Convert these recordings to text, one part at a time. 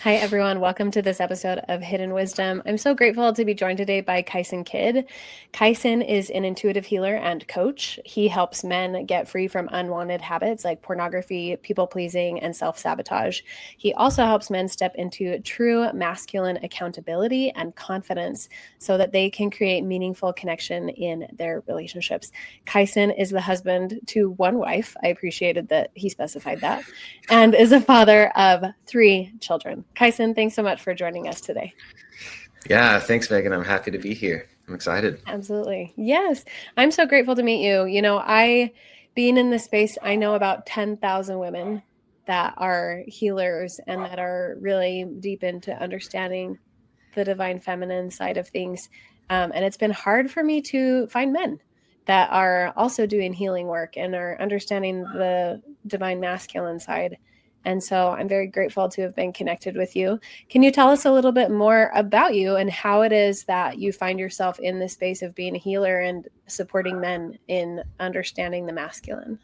Hi, everyone. Welcome to this episode of Hidden Wisdom. I'm so grateful to be joined today by Kyson Kidd. Kyson is an intuitive healer and coach. He helps men get free from unwanted habits like pornography, people pleasing, and self sabotage. He also helps men step into true masculine accountability and confidence so that they can create meaningful connection in their relationships. Kyson is the husband to one wife. I appreciated that he specified that, and is a father of 3 children. Kyson, thanks so much for joining us today. Yeah, thanks, Megan. I'm happy to be here. I'm excited. Absolutely. Yes. I'm so grateful to meet you. Being in this space, I know about 10,000 women that are healers and that are really deep into understanding the divine feminine side of things. And it's been hard for me to find men that are also doing healing work and are understanding the divine masculine side. And so I'm very grateful to have been connected with you. Can you tell us a little bit more about you and how it is that you find yourself in the space of being a healer and supporting men in understanding the masculine?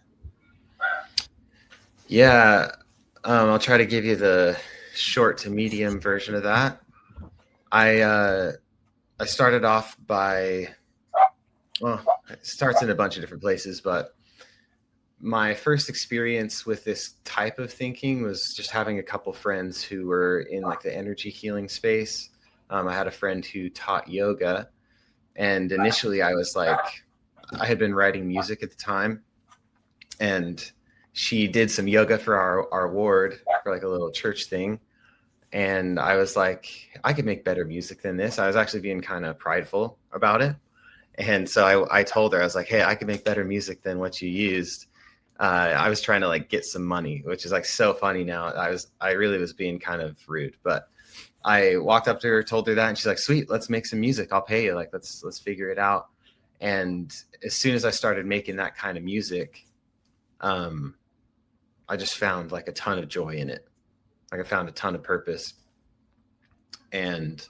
Yeah, I'll try to give you the short to medium version of that. I started off by, well, it starts in a bunch of different places, but my first experience with this type of thinking was just having a couple friends who were in like the energy healing space. I had a friend who taught yoga, and initially I was like, I had been writing music at the time, and she did some yoga for our ward for like a little church thing. And I was like, I could make better music than this. I was actually being kind of prideful about it. And so I told her, I was like, hey, I could make better music than what you used. I was trying to like get some money, which is like so funny now. I really was being kind of rude, but I walked up to her, told her that, and she's like, sweet, let's make some music. I'll pay you. Like, let's figure it out. And as soon as I started making that kind of music, um, I just found like a ton of joy in it. Like I found a ton of purpose. And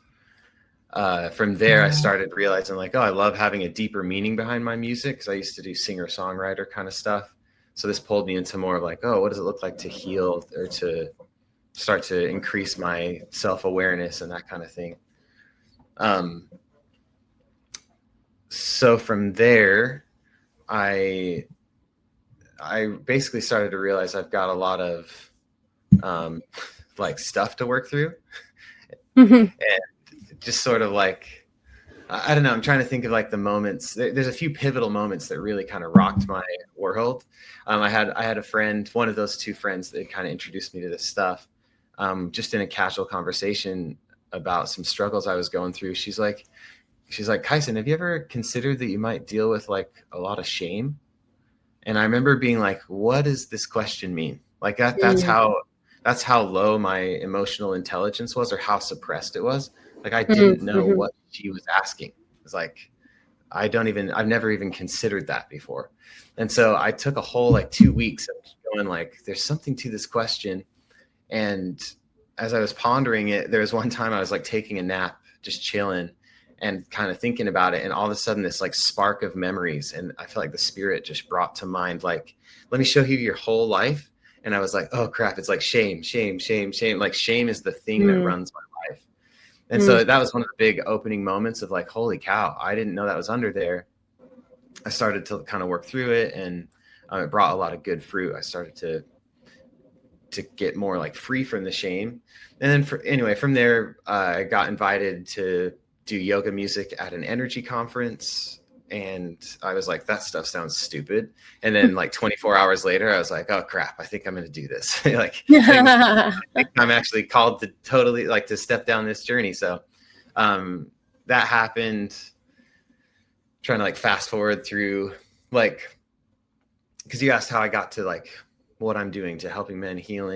from there, I started realizing like, oh, I love having a deeper meaning behind my music because I used to do singer-songwriter kind of stuff. So this pulled me into more of like, oh, what does it look like to heal or to start to increase my self-awareness and that kind of thing. Um, so from there, I basically started to realize I've got a lot of like stuff to work through. Mm-hmm. And just sort of like, I don't know, I'm trying to think of like the moments. There's a few pivotal moments that really kind of rocked my world. I had a friend, one of those two friends that kind of introduced me to this stuff, just in a casual conversation about some struggles I was going through. She's like, Kyson, have you ever considered that you might deal with like a lot of shame? And I remember being like, what does this question mean? Like that's how low my emotional intelligence was, or how suppressed it was. Like I didn't know Mm-hmm. what she was asking. It's like I've never even considered that before. And so I took a whole like 2 weeks of going like, there's something to this question. And as I was pondering it, there was one time I was like taking a nap, just chilling and kind of thinking about it. And all of a sudden this like spark of memories. And I feel like the spirit just brought to mind, like, let me show you your whole life. And I was like, oh crap, it's like shame, shame, shame, shame. Like shame is the thing that runs my life. And so that was one of the big opening moments of like, holy cow, I didn't know that was under there. I started to kind of work through it, and it brought a lot of good fruit. I started to get more like free from the shame. And then from there, I got invited to do yoga music at an energy conference. And I was like, that stuff sounds stupid. And then like 24 hours later, I was like, oh crap, I think I'm going to do this. Like, I think I'm actually called to totally like to step down this journey. So that happened. Trying to like fast forward through, like, because you asked how I got to like what I'm doing to helping men heal.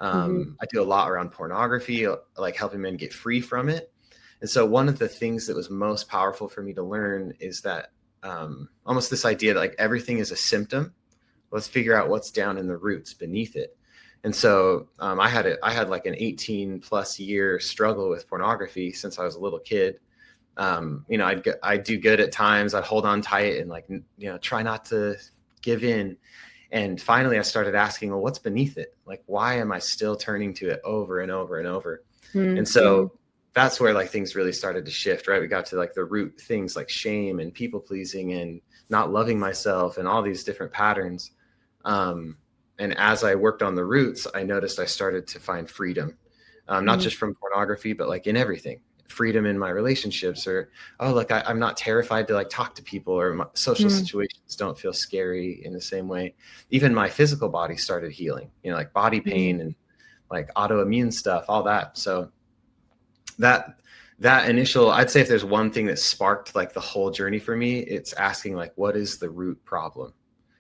Mm-hmm. I do a lot around pornography, like helping men get free from it. And so one of the things that was most powerful for me to learn is that almost this idea that like everything is a symptom. Let's figure out what's down in the roots beneath it. And so I had like an 18 plus year struggle with pornography since I was a little kid. I'd do good at times. I'd hold on tight and like, try not to give in. And finally I started asking, well, what's beneath it? Like, why am I still turning to it over and over and over? And so that's where like things really started to shift, right? We got to like the root things like shame and people pleasing and not loving myself and all these different patterns. And as I worked on the roots, I noticed I started to find freedom, not just from pornography, but like in everything. Freedom in my relationships, or, oh, like I'm not terrified to like talk to people, or my social situations don't feel scary in the same way. Even my physical body started healing, like body pain and like autoimmune stuff, all that. So that initial, I'd say if there's one thing that sparked like the whole journey for me, it's asking like, what is the root problem?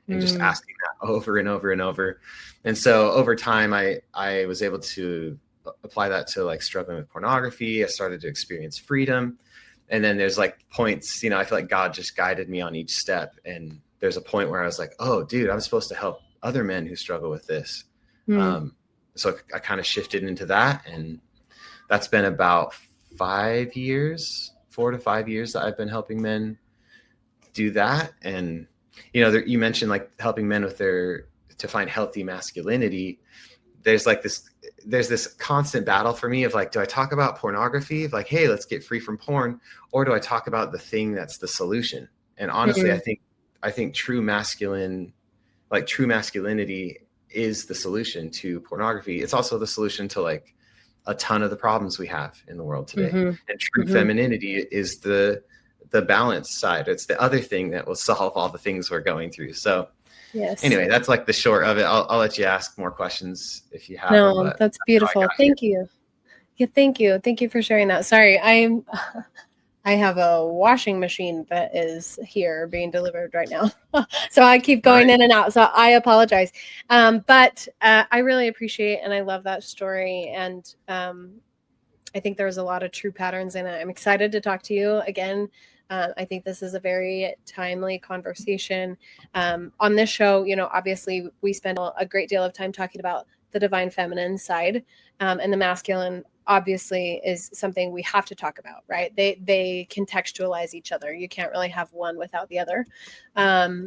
And just asking that over and over and over. And so over time, I was able to apply that to like struggling with pornography. I started to experience freedom. And then there's like points, I feel like God just guided me on each step. And there's a point where I was like, oh, dude, I'm supposed to help other men who struggle with this. So I kind of shifted into that. And that's been about 4 to 5 years that I've been helping men do that. And you mentioned like helping men with to find healthy masculinity. There's this constant battle for me of like, do I talk about pornography of like, hey, let's get free from porn, or do I talk about the thing that's the solution? And honestly, I think true masculinity is the solution to pornography. It's also the solution to like a ton of the problems we have in the world today. And true femininity is the balance side. It's the other thing that will solve all the things we're going through. So anyway, that's like the short of it. I'll let you ask more questions if you have them. But that's beautiful. Thank you. Yeah, thank you. Thank you for sharing that. Sorry, I have a washing machine that is here being delivered right now. So I keep going in and out. So I apologize. But I really appreciate and I love that story. And I think there's a lot of true patterns in it. I'm excited to talk to you again. I think this is a very timely conversation. On this show, obviously we spend a great deal of time talking about the divine feminine side, and the masculine obviously is something we have to talk about, right? They contextualize each other. You can't really have one without the other.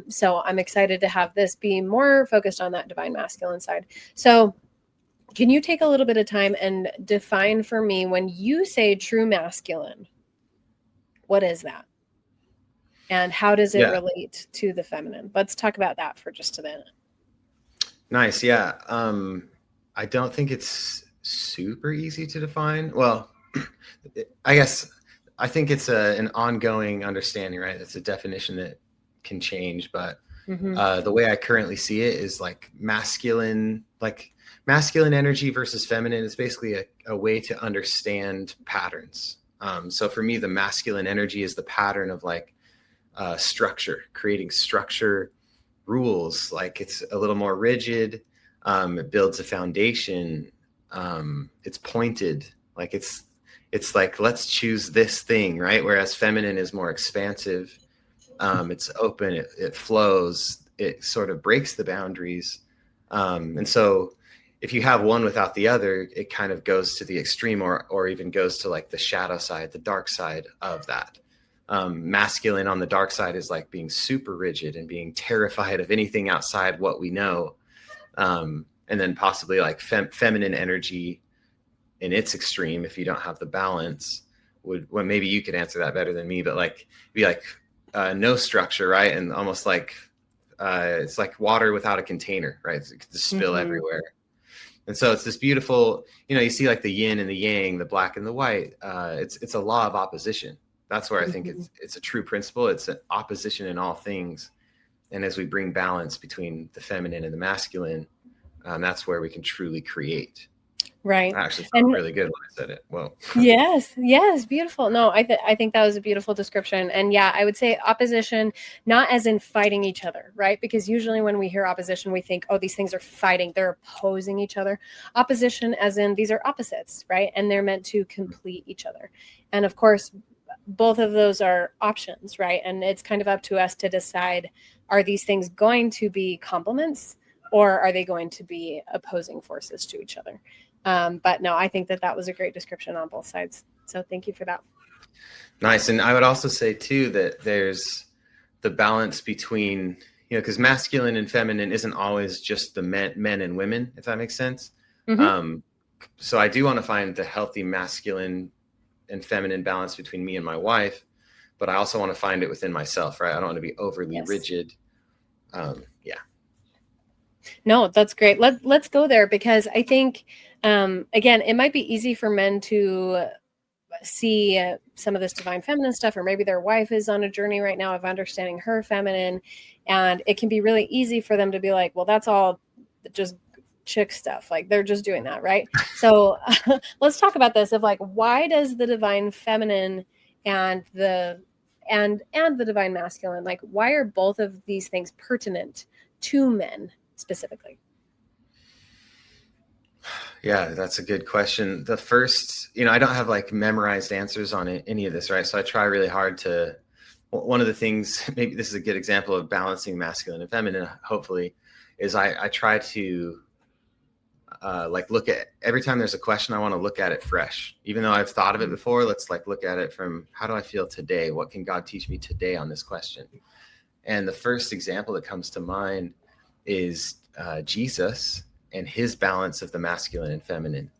So I'm excited to have this be more focused on that divine masculine side. So can you take a little bit of time and define for me, when you say true masculine, what is that? And how does it relate to the feminine? Let's talk about that for just a minute. Nice. Yeah. I don't think it's super easy to define. Well, I think it's an ongoing understanding, right? It's a definition that can change, but the way I currently see it is like masculine energy versus feminine is basically a way to understand patterns. So for me, the masculine energy is the pattern of like structure, creating structure, rules. Like it's a little more rigid. It builds a foundation. It's pointed. Like it's like, let's choose this thing, right? Whereas feminine is more expansive. It's open. It flows. It sort of breaks the boundaries. And so if you have one without the other, it kind of goes to the extreme or even goes to like the shadow side, the dark side of that. Masculine on the dark side is like being super rigid and being terrified of anything outside what we know. And then possibly like feminine energy in its extreme, if you don't have the balance, well, maybe you could answer that better than me, but like be like no structure, right? And almost like it's like water without a container, right? It could just spill everywhere. And so it's this beautiful, you see like the yin and the yang, the black and the white. It's a law of opposition. That's where I think it's a true principle. It's an opposition in all things. And as we bring balance between the feminine and the masculine, that's where we can truly create. Right. I actually felt really good when I said it. Well, yes, beautiful. No, I think that was a beautiful description. And yeah, I would say opposition, not as in fighting each other, right? Because usually when we hear opposition, we think, oh, these things are fighting, they're opposing each other. Opposition as in these are opposites, right? And they're meant to complete each other. And of course, both of those are options, right? And it's kind of up to us to decide, are these things going to be complements or are they going to be opposing forces to each other? But no, I think that was a great description on both sides. So thank you for that. Nice. And I would also say too, that there's the balance between, because masculine and feminine isn't always just the men and women, if that makes sense. Mm-hmm. So I do want to find the healthy masculine and feminine balance between me and my wife, but I also want to find it within myself, right? I don't want to be overly Yes. rigid. Yeah. No, that's great. Let's go there, because I think, again, it might be easy for men to see some of this divine feminine stuff, or maybe their wife is on a journey right now of understanding her feminine, and it can be really easy for them to be like, well, that's all just chick stuff, like they're just doing that, right? So let's talk about this of like, why does the divine feminine and the divine masculine, like, why are both of these things pertinent to men specifically? Yeah, that's a good question. The first, I don't have like memorized answers on any of this, right? So I try really hard to, one of the things, maybe this is a good example of balancing masculine and feminine, hopefully, is I try to like look at every time there's a question, I want to look at it fresh. Even though I've thought of it before, let's like look at it from, how do I feel today? What can God teach me today on this question? And the first example that comes to mind is Jesus and his balance of the masculine and feminine.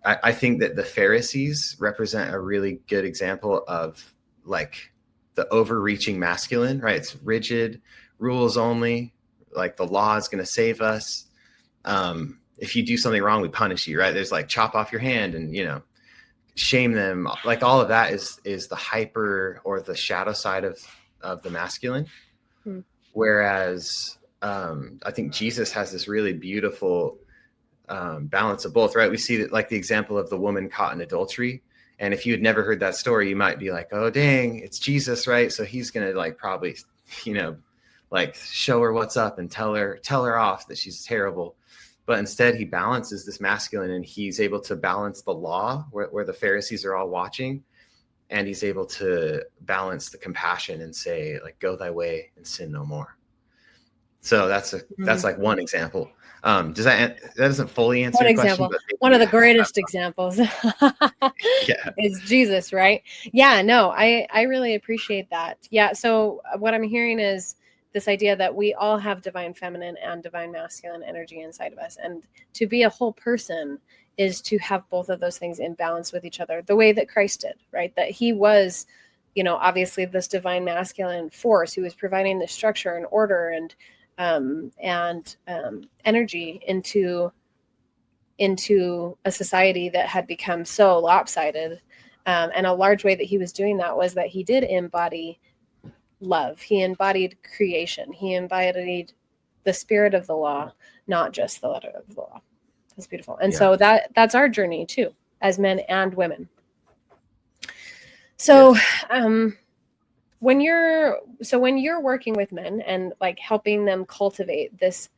I think that the Pharisees represent a really good example of like the overreaching masculine, right? It's rigid, rules only, like the law is going to save us. If you do something wrong, we punish you, right? There's like chop off your hand and, shame them. Like all of that is the hyper or the shadow side of the masculine. Hmm. Whereas I think Jesus has this really beautiful balance of both, right? We see that, like the example of the woman caught in adultery. And if you had never heard that story, you might be like, oh, dang, it's Jesus, right? So he's going to like probably, like show her what's up and tell her off that she's terrible. But instead he balances this masculine, and he's able to balance the law where the Pharisees are all watching. And he's able to balance the compassion and say, like, go thy way and sin no more. So that's like one example. That doesn't fully answer One your question, example, but one of the greatest examples yeah. is Jesus, right? Yeah, no, I really appreciate that. Yeah, so what I'm hearing is this idea that we all have divine feminine and divine masculine energy inside of us, and to be a whole person is to have both of those things in balance with each other, the way that Christ did, right? That he was, obviously this divine masculine force who was providing the structure and order and energy into a society that had become so lopsided. And a large way that he was doing that was that he did embody love. He embodied creation. He embodied the spirit of the law, not just the letter of the law. That's beautiful. And so that's our journey too, as men and women. So, when you're working with men and like helping them cultivate this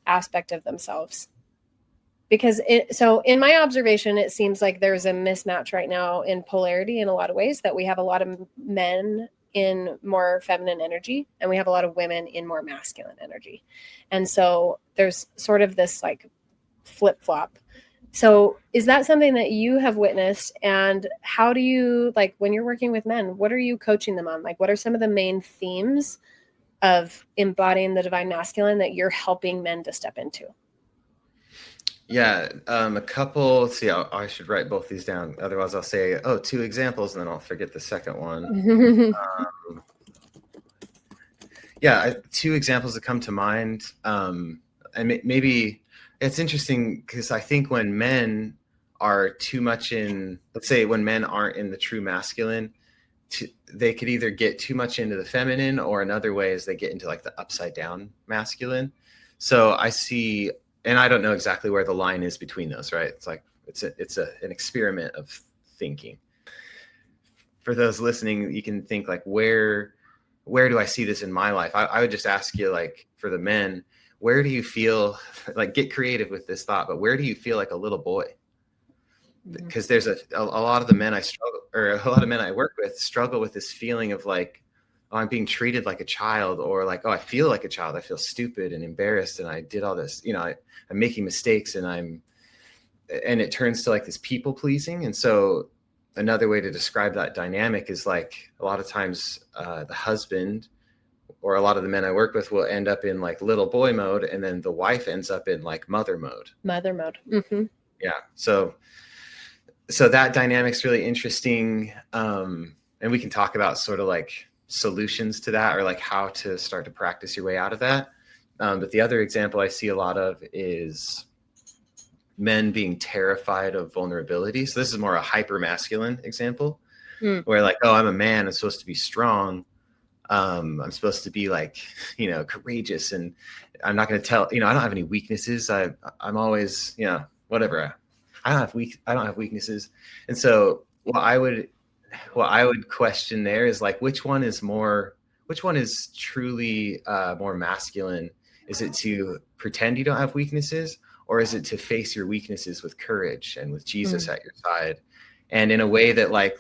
aspect of themselves, because so in my observation, it seems like there's a mismatch right now in polarity in a lot of ways, that we have a lot of men in more feminine energy and we have a lot of women in more masculine energy. And so there's sort of this like flip-flop. So is that something that you have witnessed? And how do you, like, when you're working with men, what are you coaching them on? Like, what are some of the main themes of embodying the divine masculine that you're helping men to step into? Yeah, a couple. Let's see, I should write both these down. Otherwise, I'll say, two examples, and then I'll forget the second one. Yeah, two examples that come to mind. And maybe it's interesting because I think when men are too much in, let's say, when men aren't in the true masculine, they could either get too much into the feminine, or another way is they get into like the upside down masculine. So I see. And I don't know exactly where the line is between those, right? It's like it's an experiment of thinking. For those listening, you can think like, where do I see this in my life? I would just ask you, like, for the men, where do you feel like, get creative with this thought, but where do you feel like a little boy? Because there's a lot of the men a lot of men I work with struggle with this feeling of like, oh, I'm being treated like a child, or like, oh, I feel like a child. I feel stupid and embarrassed, and I did all this, I'm making mistakes, and it turns to like this people pleasing. And so another way to describe that dynamic is like, a lot of times the husband or a lot of the men I work with will end up in like little boy mode, and then the wife ends up in like mother mode. Mother mode. Yeah. So that dynamic's really interesting. And we can talk about sort of like solutions to that, or like how to start to practice your way out of that. But the other example I see a lot of is men being terrified of vulnerability. So this is more a hyper masculine example, where like, oh, I'm a man, I'm supposed to be strong. I'm supposed to be like, courageous, and I'm not going to tell, I don't have any weaknesses. I'm always, whatever. I don't have weaknesses. And so what I would question there is like, which one is truly more masculine? Is it to pretend you don't have weaknesses, or is it to face your weaknesses with courage and with Jesus at your side? And in a way that like,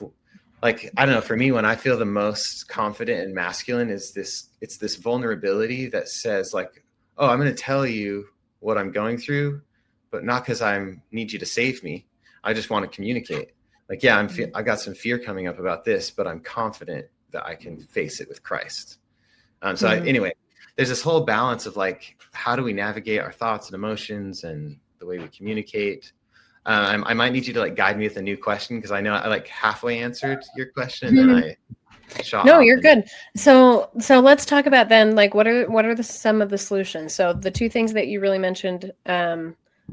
I don't know, for me, when I feel the most confident and masculine it's this vulnerability that says like, oh, I'm going to tell you what I'm going through, but not because I need you to save me. I just want to communicate. Like, yeah, I got some fear coming up about this, but I'm confident that I can face it with Christ. Anyway, there's this whole balance of like, how do we navigate our thoughts and emotions and the way we communicate? I might need you to like guide me with a new question, because I know I like halfway answered your question and then I shot. No, you're good. So let's talk about then, like, what are some of the solutions? So the two things that you really mentioned,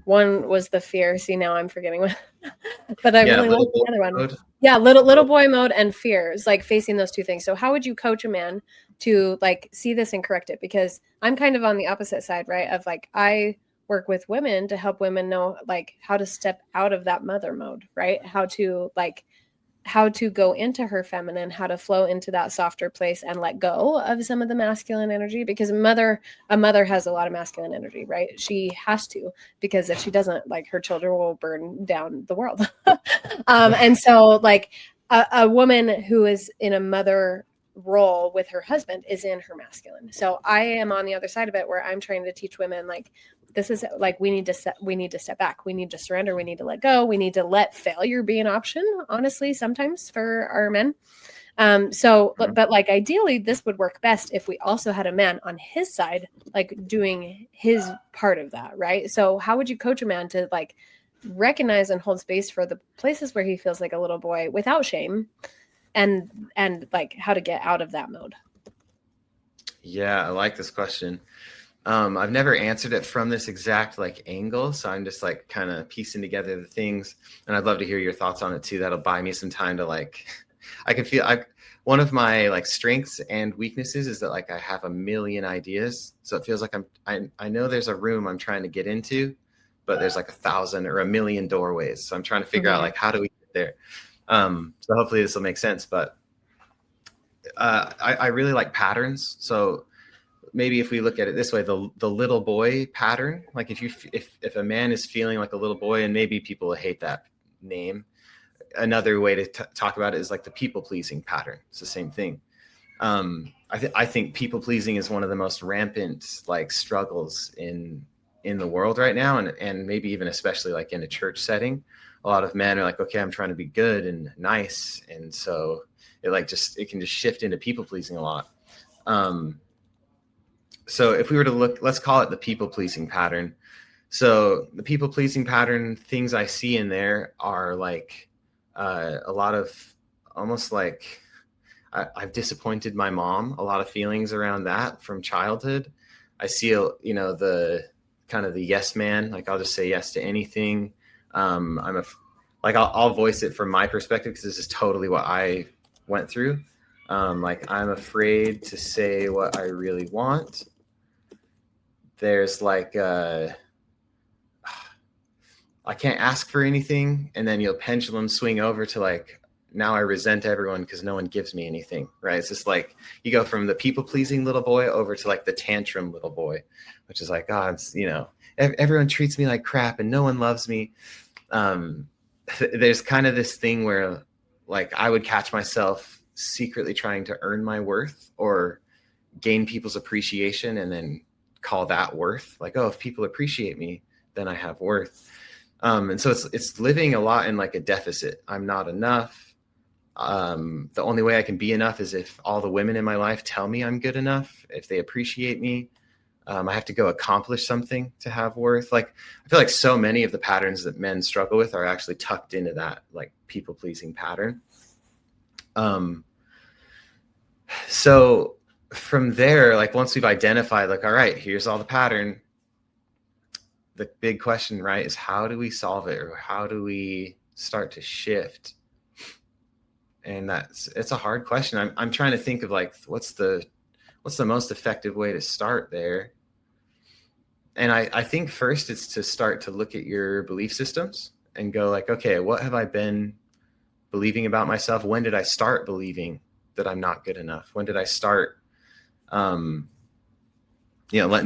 one was the fear. See, now I'm forgetting what, but I really like the other one. Mode. Yeah, little boy mode and fears, like facing those two things. So how would you coach a man to like see this and correct it? Because I'm kind of on the opposite side, right? Of like, I work with women to help women know like how to step out of that mother mode, right? How to go into her feminine, how to flow into that softer place and let go of some of the masculine energy, because a mother has a lot of masculine energy, right? She has to, because if she doesn't, like, her children will burn down the world. And so like a woman who is in a mother role with her husband is in her masculine. So I am on the other side of it, where I'm trying to teach women like, this is like, we need to step back. We need to surrender. We need to let go. We need to let failure be an option, honestly, sometimes for our men. But like, ideally this would work best if we also had a man on his side, like doing his part of that. Right. So how would you coach a man to like recognize and hold space for the places where he feels like a little boy without shame, and like how to get out of that mode? Yeah, I like this question. I've never answered it from this exact like angle, so I'm just like kind of piecing together the things, and I'd love to hear your thoughts on it too. That'll buy me some time to like, I can feel one of my like strengths and weaknesses is that like I have a million ideas, so it feels like I know there's a room I'm trying to get into, but there's like 1,000 or 1,000,000 doorways, so I'm trying to figure out like, how do we get there? So hopefully this will make sense, but I really like patterns. So maybe if we look at it this way, the little boy pattern, like if a man is feeling like a little boy, and maybe people hate that name, another way to talk about it is like the people pleasing pattern. It's the same thing. I think people pleasing is one of the most rampant like struggles in the world right now, and maybe even especially like in a church setting. A lot of men are like, okay, I'm trying to be good and nice, and so it can just shift into people pleasing a lot. So if we were to look, let's call it the people pleasing pattern. So the people pleasing pattern, things I see in there are like a lot of almost like I've disappointed my mom, a lot of feelings around that from childhood. I see, the kind of the yes man, like I'll just say yes to anything. I'll voice it from my perspective, because this is totally what I went through. Like, I'm afraid to say what I really want. There's like, I can't ask for anything. And then you'll pendulum swing over to like, now I resent everyone because no one gives me anything, right? It's just like, you go from the people pleasing little boy over to like the tantrum little boy, which is like, God, everyone treats me like crap and no one loves me. There's kind of this thing where like I would catch myself secretly trying to earn my worth or gain people's appreciation, and then call that worth. Like, oh, if people appreciate me, then I have worth. And so it's living a lot in like a deficit. I'm not enough. The only way I can be enough is if all the women in my life tell me I'm good enough, if they appreciate me. I have to go accomplish something to have worth. Like, I feel like so many of the patterns that men struggle with are actually tucked into that, like, people pleasing pattern. So from there, like, once we've identified, like, all right, here's all the pattern, the big question, right, is how do we solve it, or how do we start to shift? And it's a hard question. I'm trying to think of, like, what's the most effective way to start there. And I think first it's to start to look at your belief systems and go, like, okay, what have I been believing about myself? When did I start believing that I'm not good enough? When did I start, letting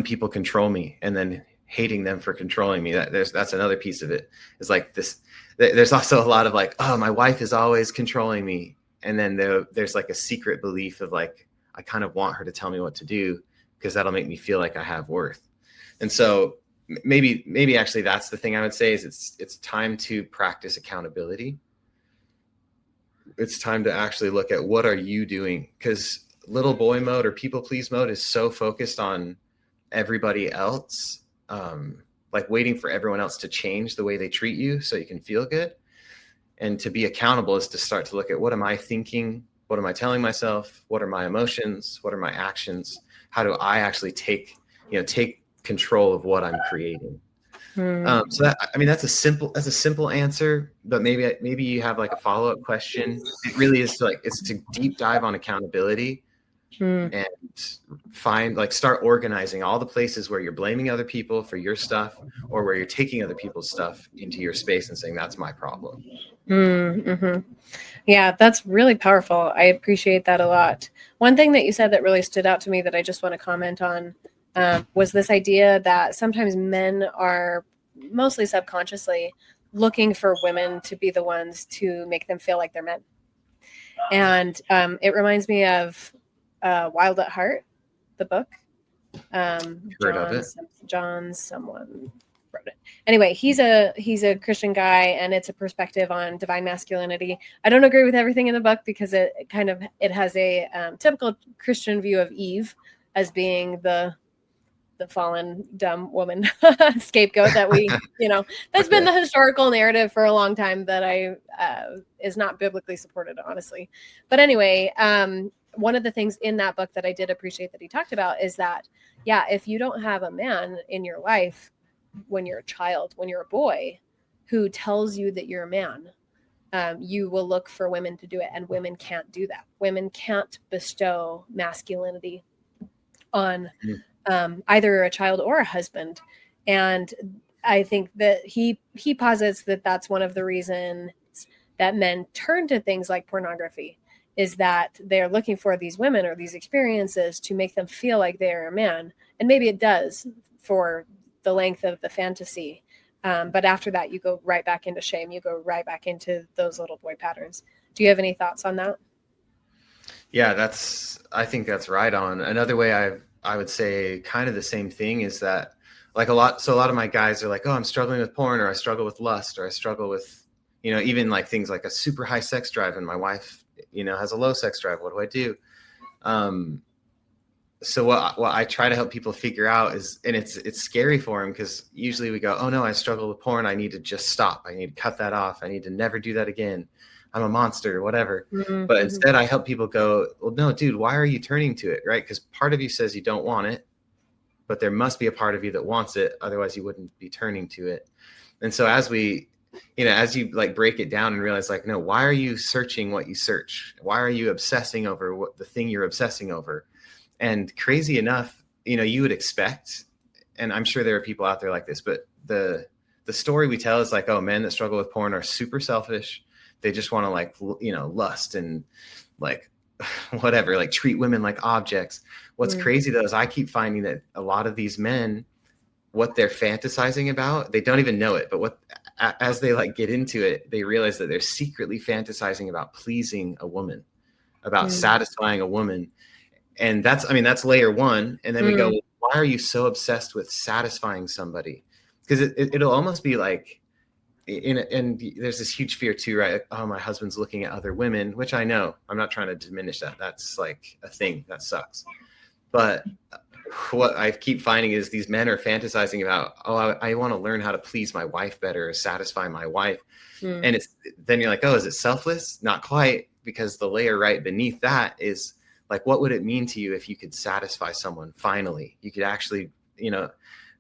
people control me and then hating them for controlling me? That's another piece of it. Is like this. There's also a lot of, like, oh, my wife is always controlling me, and then there's like a secret belief of, like, I kind of want her to tell me what to do because that'll make me feel like I have worth. And so maybe actually that's the thing I would say is it's time to practice accountability. It's time to actually look at, what are you doing? Because little boy mode or people please mode is so focused on everybody else, like waiting for everyone else to change the way they treat you so you can feel good. And to be accountable is to start to look at, what am I thinking? What am I telling myself? What are my emotions? What are my actions? How do I actually take control of what I'm creating? So that's a simple answer, but maybe you have, like, a follow-up question. It really is it's to deep dive on accountability and start organizing all the places where you're blaming other people for your stuff, or where you're taking other people's stuff into your space and saying, that's my problem. Yeah, that's really powerful. I appreciate that a lot. One thing that you said that really stood out to me that I just want to comment on was this idea that sometimes men are mostly subconsciously looking for women to be the ones to make them feel like they're men. And it reminds me of Wild at Heart, the book. Heard of it? John someone wrote it. Anyway, he's a Christian guy, and it's a perspective on divine masculinity. I don't agree with everything in the book because it has a typical Christian view of Eve as being the fallen dumb woman scapegoat that we that's been the historical narrative for a long time that is not biblically supported, honestly. But anyway, one of the things in that book that I did appreciate that he talked about is that, yeah, if you don't have a man in your life when you're a child, when you're a boy, who tells you that you're a man, you will look for women to do it, and women can't do that. Women can't bestow masculinity on either a child or a husband. And I think that he posits that that's one of the reasons that men turn to things like pornography, is that they're looking for these women or these experiences to make them feel like they're a man. And maybe it does for the length of the fantasy. But after that, you go right back into shame. You go right back into those little boy patterns. Do you have any thoughts on that? Yeah, I think that's right on. Another way I would say kind of the same thing is that, like, a lot of my guys are like, oh, I'm struggling with porn, or I struggle with lust, or I struggle with, even like things like a super high sex drive, and my wife, has a low sex drive. What do I do? So what I try to help people figure out is, and it's scary for them, because usually we go, oh no, I struggle with porn, I need to just stop. I need to cut that off. I need to never do that again. I'm a monster or whatever. Mm-hmm. But instead I help people go, well, no, dude, why are you turning to it? Right? Because part of you says you don't want it, but there must be a part of you that wants it. Otherwise you wouldn't be turning to it. And so as you like break it down and realize, like, no, why are you searching what you search? Why are you obsessing over what the thing you're obsessing over? And crazy enough, you would expect, and I'm sure there are people out there like this, but the story we tell is like, oh, men that struggle with porn are super selfish. They just want to, like, lust and, like, whatever, like, treat women like objects. What's crazy though is I keep finding that a lot of these men, what they're fantasizing about, they don't even know it, but as they, like, get into it, they realize that they're secretly fantasizing about pleasing a woman, about satisfying a woman. And that's layer one. And then we go, why are you so obsessed with satisfying somebody? Because it'll almost be like, and there's this huge fear too, right? Oh, my husband's looking at other women, which I know. I'm not trying to diminish that. That's like a thing that sucks. But what I keep finding is these men are fantasizing about, oh, I want to learn how to please my wife better, or satisfy my wife. And it's then you're like, oh, is it selfless? Not quite, because the layer right beneath that is like, what would it mean to you if you could satisfy someone? Finally, you could actually,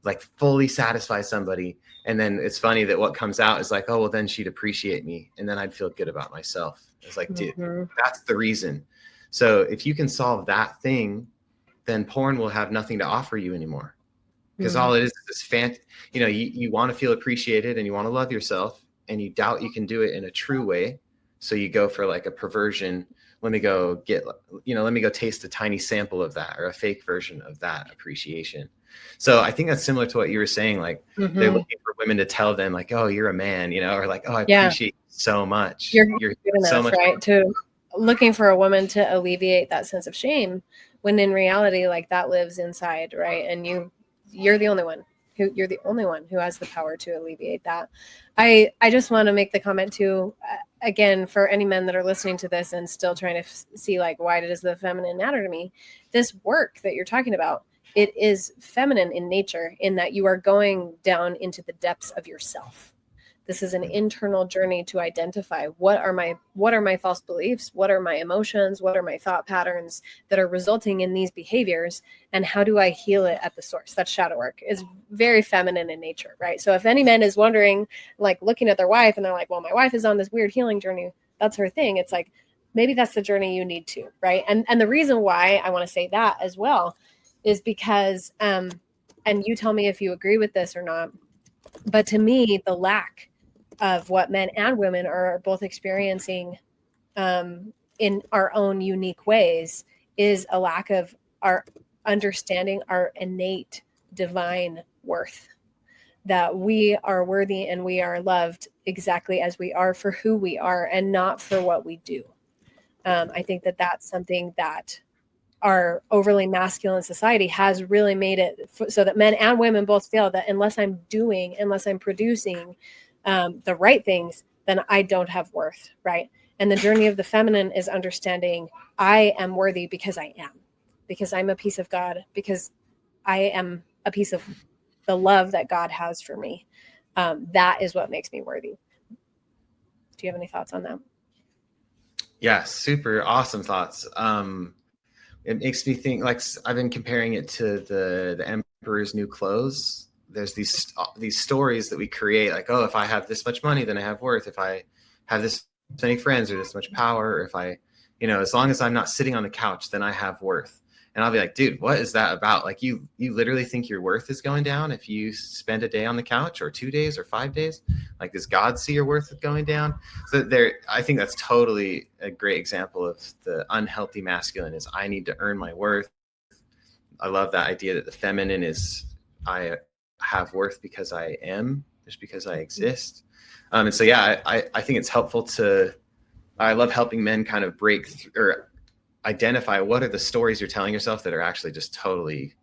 like fully satisfy somebody. And then it's funny that what comes out is like, oh, well, then she'd appreciate me. And then I'd feel good about myself. It's like, dude, that's the reason. So if you can solve that thing, then porn will have nothing to offer you anymore. Because all it is this you want to feel appreciated and you want to love yourself, and you doubt you can do it in a true way. So you go for like a perversion. Let me go taste a tiny sample of that, or a fake version of that appreciation. So I think that's similar to what you were saying. Like they're looking for women to tell them like, oh, you're a man, or like, oh, I appreciate you so much. You're good so enough, much, right? To looking for a woman to alleviate that sense of shame, when in reality, like, that lives inside, right? And you're the only one who has the power to alleviate that. I just want to make the comment too, again, for any men that are listening to this and still trying to see like, why does the feminine matter to me? This work that you're talking about, it is feminine in nature, in that you are going down into the depths of yourself. This is an internal journey to identify what are my false beliefs, what are my emotions, what are my thought patterns that are resulting in these behaviors, and how do I heal it at the source? That's shadow work. It's very feminine in nature, right? So if any man is wondering, like looking at their wife and they're like, well, my wife is on this weird healing journey, that's her thing. It's like, maybe that's the journey you need to, right? And the reason why I want to say that as well is because, and you tell me if you agree with this or not, but to me, the lack of what men and women are both experiencing in our own unique ways is a lack of our understanding our innate divine worth, that we are worthy and we are loved exactly as we are, for who we are and not for what we do. I think that that's something that our overly masculine society has really made it so that men and women both feel that unless I'm producing the right things, then I don't have worth, right? And the journey of the feminine is understanding I am worthy because I'm a piece of God, because I am a piece of the love that God has for me. That is what makes me worthy. Do you have any thoughts on that? Yeah, super awesome thoughts. It makes me think, like, I've been comparing it to the Emperor's New Clothes. There's these stories that we create, like, oh, if I have this much money, then I have worth. If I have this many friends or this much power, or if I, as long as I'm not sitting on the couch, then I have worth. And I'll be like, dude, what is that about? Like, you literally think your worth is going down if you spend a day on the couch, or 2 days, or 5 days? Like, does God see your worth going down? So I think that's totally a great example of the unhealthy masculine is I need to earn my worth. I love that idea that the feminine is I have worth because I am, just because I exist. And so, yeah, I think it's helpful I love helping men kind of break through, or identify what are the stories you're telling yourself that are actually just totally,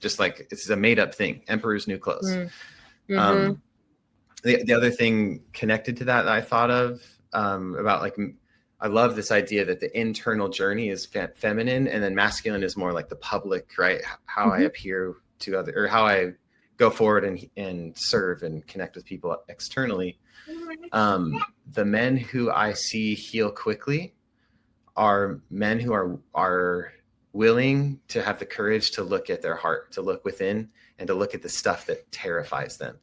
just like it's a made up thing. Emperor's New Clothes. Mm-hmm. The other thing connected to that I thought of about, like, I love this idea that the internal journey is feminine, and then masculine is more like the public, right? How I appear to other, or how I go forward and serve and connect with people externally. The men who I see heal quickly are men who are willing to have the courage to look at their heart, to look within, and to look at the stuff that terrifies them.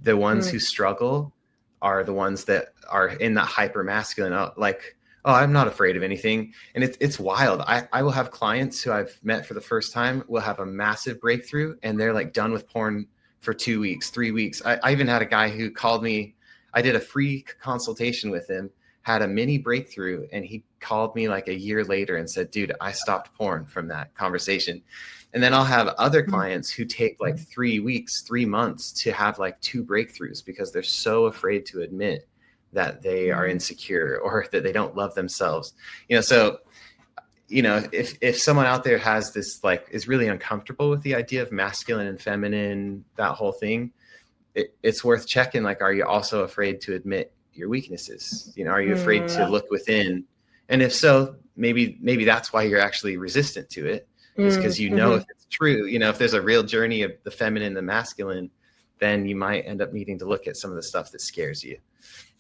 The ones who struggle are the ones that are in that hyper masculine, like, oh, I'm not afraid of anything. And it's wild. I will have clients who I've met for the first time will have a massive breakthrough, and they're like done with porn for 2 weeks, 3 weeks. I even had a guy who called me. I did a free consultation with him, had a mini breakthrough, and he called me like a year later and said, dude, I stopped porn from that conversation. And then I'll have other clients who take like 3 weeks, 3 months to have like 2 breakthroughs because they're so afraid to admit that they are insecure or that they don't love themselves. So, if someone out there has this, like, is really uncomfortable with the idea of masculine and feminine, that whole thing, it's worth checking. Like, are you also afraid to admit your weaknesses? Are you afraid to look within? And if so, maybe that's why you're actually resistant to it, is because if it's true, if there's a real journey of the feminine and the masculine, then you might end up needing to look at some of the stuff that scares you.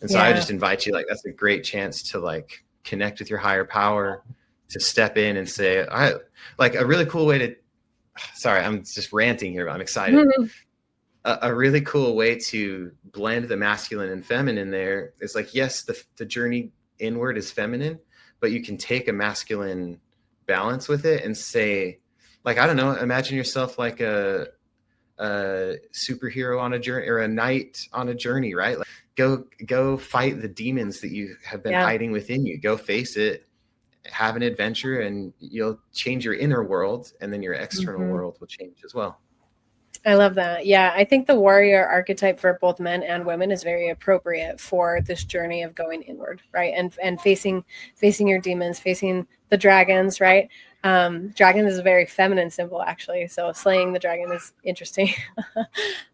And so I just invite you, like, that's a great chance to like connect with your higher power, to step in and say, like a really cool way to, sorry, I'm just ranting here, but I'm excited. A really cool way to blend the masculine and feminine there is like, yes, the journey inward is feminine, but you can take a masculine balance with it and say, like, I don't know, imagine yourself like a superhero on a journey, or a knight on a journey, right? Like, go fight the demons that you have been hiding within you. Go face it, have an adventure, and you'll change your inner world, and then your external world will change as well. I love that. Yeah, I think the warrior archetype for both men and women is very appropriate for this journey of going inward, right? And facing your demons, facing the dragons, right? Dragon is a very feminine symbol, actually. So slaying the dragon is interesting.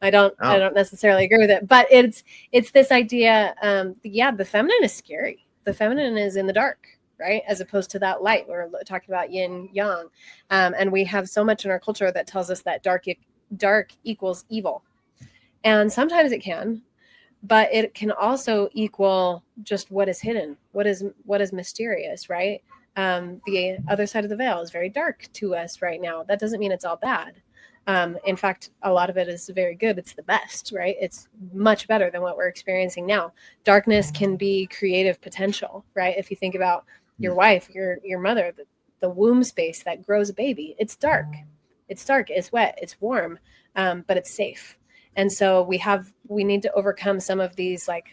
I don't necessarily agree with it, but it's this idea. The feminine is scary. The feminine is in the dark, right? As opposed to that light. We're talking about yin yang, and we have so much in our culture that tells us that dark equals evil, and sometimes it can, but it can also equal just what is hidden, what is mysterious, right? The other side of the veil is very dark to us right now. That doesn't mean it's all bad. In fact, a lot of it is very good. It's the best, right? It's much better than what we're experiencing now. Darkness can be creative potential, right? If you think about your wife, your mother, the womb space that grows a baby, it's dark. It's dark, it's wet, it's warm, but it's safe. And so we need to overcome some of these like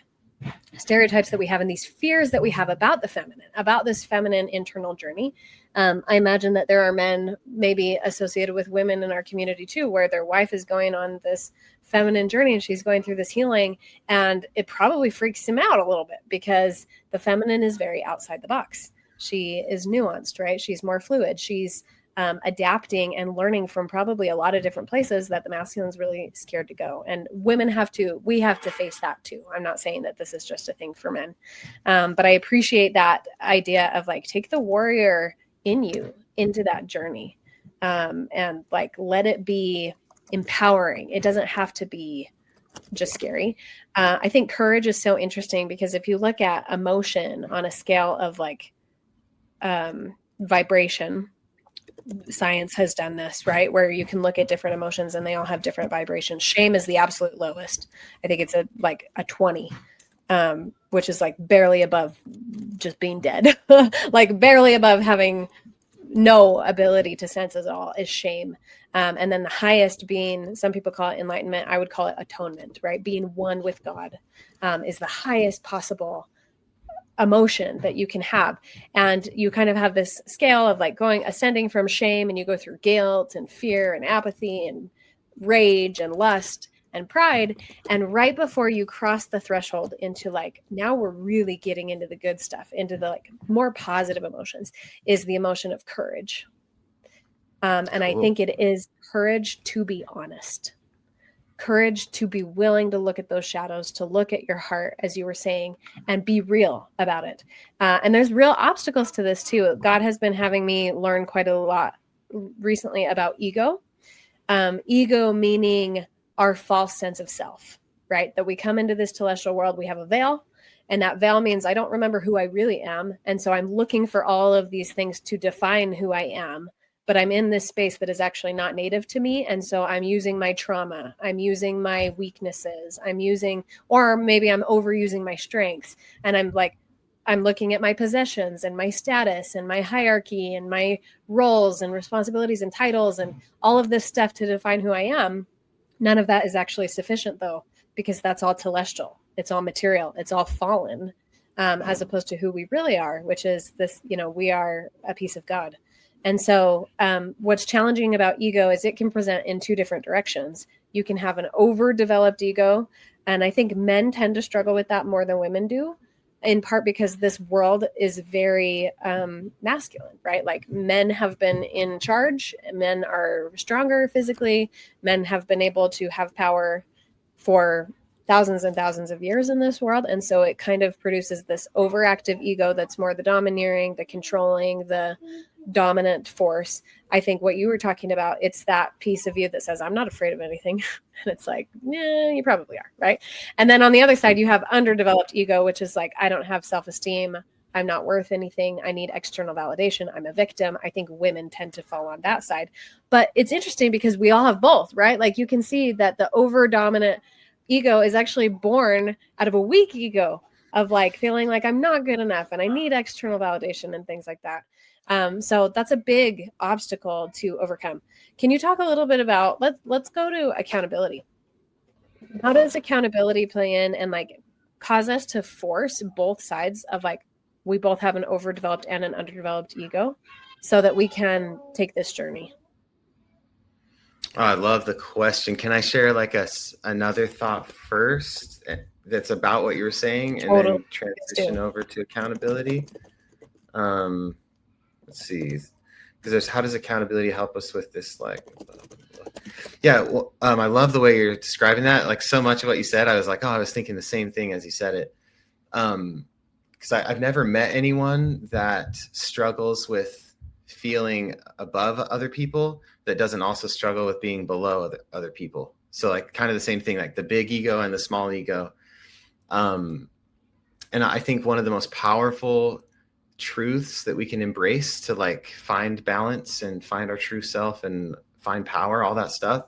stereotypes that we have and these fears that we have about the feminine, about this feminine internal journey. I imagine that there are men maybe associated with women in our community too, where their wife is going on this feminine journey and she's going through this healing, and it probably freaks him out a little bit because the feminine is very outside the box. She is nuanced, right? She's more fluid. She's adapting and learning from probably a lot of different places that the masculine's really scared to go. And women we have to face that too. I'm not saying that this is just a thing for men. But I appreciate that idea of like, take the warrior in you into that journey, and like, let it be empowering. It doesn't have to be just scary. I think courage is so interesting because if you look at emotion on a scale of like, vibration, science has done this, right? Where you can look at different emotions and they all have different vibrations. Shame is the absolute lowest. I think it's a 20, which is like barely above just being dead, like barely above having no ability to sense at all is shame. And then the highest being, some people call it enlightenment. I would call it atonement, right? Being one with God is the highest possible emotion that you can have. And you kind of have this scale of like ascending from shame, and you go through guilt and fear and apathy and rage and lust and pride. And right before you cross the threshold into like, now we're really getting into the good stuff, into the like more positive emotions, is the emotion of courage. And cool. I think it is courage to be honest. Courage to be willing to look at those shadows, to look at your heart, as you were saying, and be real about it. And there's real obstacles to this too. God has been having me learn quite a lot recently about ego. Ego meaning our false sense of self, right? That we come into this celestial world, we have a veil, and that veil means I don't remember who I really am. And so I'm looking for all of these things to define who I am. But I'm in this space that is actually not native to me. And so I'm using my trauma. I'm using my weaknesses. Or maybe I'm overusing my strengths. And I'm looking at my possessions and my status and my hierarchy and my roles and responsibilities and titles and all of this stuff to define who I am. None of that is actually sufficient though, because that's all celestial. It's all material. It's all fallen, as opposed to who we really are, which is this, we are a piece of God. And so what's challenging about ego is it can present in two different directions. You can have an overdeveloped ego. And I think men tend to struggle with that more than women do, in part because this world is very masculine, right? Like men have been in charge. Men are stronger physically. Men have been able to have power for thousands and thousands of years in this world. And so it kind of produces this overactive ego that's more the domineering, the controlling, the dominant force. I think what you were talking about, it's that piece of you that says, I'm not afraid of anything. And it's like, yeah, you probably are, right? And then on the other side, you have underdeveloped ego, which is like, I don't have self-esteem. I'm not worth anything. I need external validation. I'm a victim. I think women tend to fall on that side. But it's interesting because we all have both, right? Like you can see that the over dominant ego is actually born out of a weak ego of like feeling like I'm not good enough and I need external validation and things like that. So that's a big obstacle to overcome. Can you talk a little bit about, let's go to accountability. How does accountability play in and like cause us to force both sides of like, we both have an overdeveloped and an underdeveloped ego so that we can take this journey? Oh, I love the question. Can I share like another thought first that's about what you were saying, and Totally. then transition over to accountability? Let's see, because there's how does accountability help us with this? Like, yeah, well, I love the way you're describing that. Like so much of what you said, I was like, oh, I was thinking the same thing as you said it. Because I've never met anyone that struggles with feeling above other people that doesn't also struggle with being below other people. So like kind of the same thing, like the big ego and the small ego. And I think one of the most powerful truths that we can embrace to like find balance and find our true self and find power, all that stuff.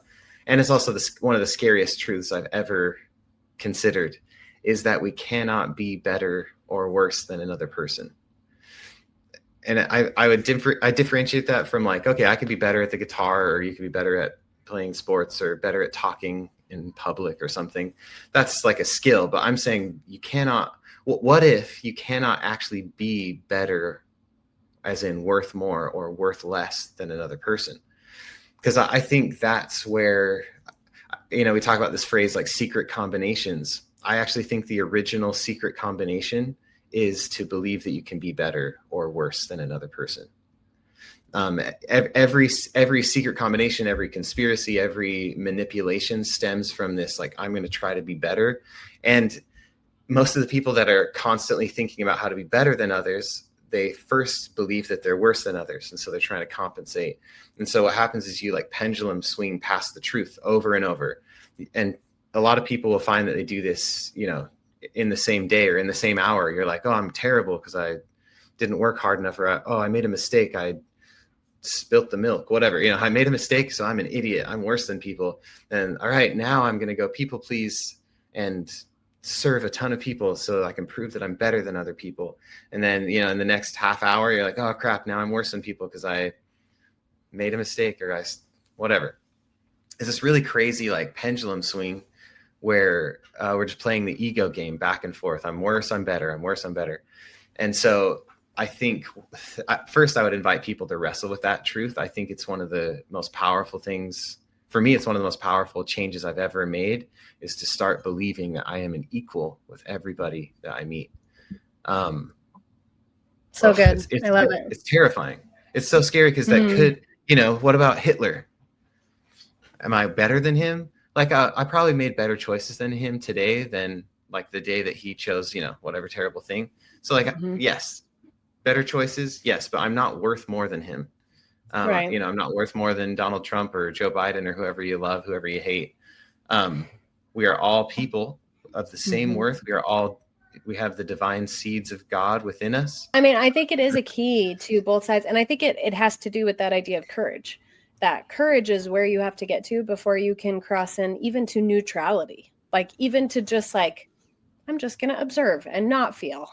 And it's also one of the scariest truths I've ever considered is that we cannot be better or worse than another person. And I differentiate that from like, okay, I could be better at the guitar, or you could be better at playing sports, or better at talking in public or something. That's like a skill, but I'm saying you cannot, what if you cannot actually be better, as in worth more or worth less than another person? Because I think that's where, we talk about this phrase like secret combinations. I actually think the original secret combination is to believe that you can be better or worse than another person. Every secret combination, every conspiracy, every manipulation stems from this, like, I'm going to try to be better. And most of the people that are constantly thinking about how to be better than others, they first believe that they're worse than others. And so they're trying to compensate. And so what happens is you like pendulum swing past the truth over and over. And a lot of people will find that they do this, in the same day or in the same hour. You're like, oh, I'm terrible because I didn't work hard enough, or oh, I made a mistake. I spilt the milk, whatever, I made a mistake. So I'm an idiot. I'm worse than people. And all right, now I'm going to go people please and serve a ton of people so I can prove that I'm better than other people. And then, in the next half hour, you're like, oh crap, now I'm worse than people because I made a mistake, or whatever. It's this really crazy like pendulum swing where we're just playing the ego game back and forth. I'm worse, I'm better. I'm worse, I'm better. And so I think first I would invite people to wrestle with that truth. I think it's one of the most powerful things. For me, it's one of the most powerful changes I've ever made, is to start believing that I am an equal with everybody that I meet. So good. I love it. It's terrifying. It's so scary because that could, what about Hitler? Am I better than him? Like I probably made better choices than him today than like the day that he chose, whatever terrible thing. So like, yes, better choices. Yes. But I'm not worth more than him. Right. I'm not worth more than Donald Trump or Joe Biden or whoever you love, whoever you hate. We are all people of the same worth. We have the divine seeds of God within us. I mean, I think it is a key to both sides. And I think it has to do with that idea of courage. That courage is where you have to get to before you can cross in even to neutrality, like even to just like, I'm just going to observe and not feel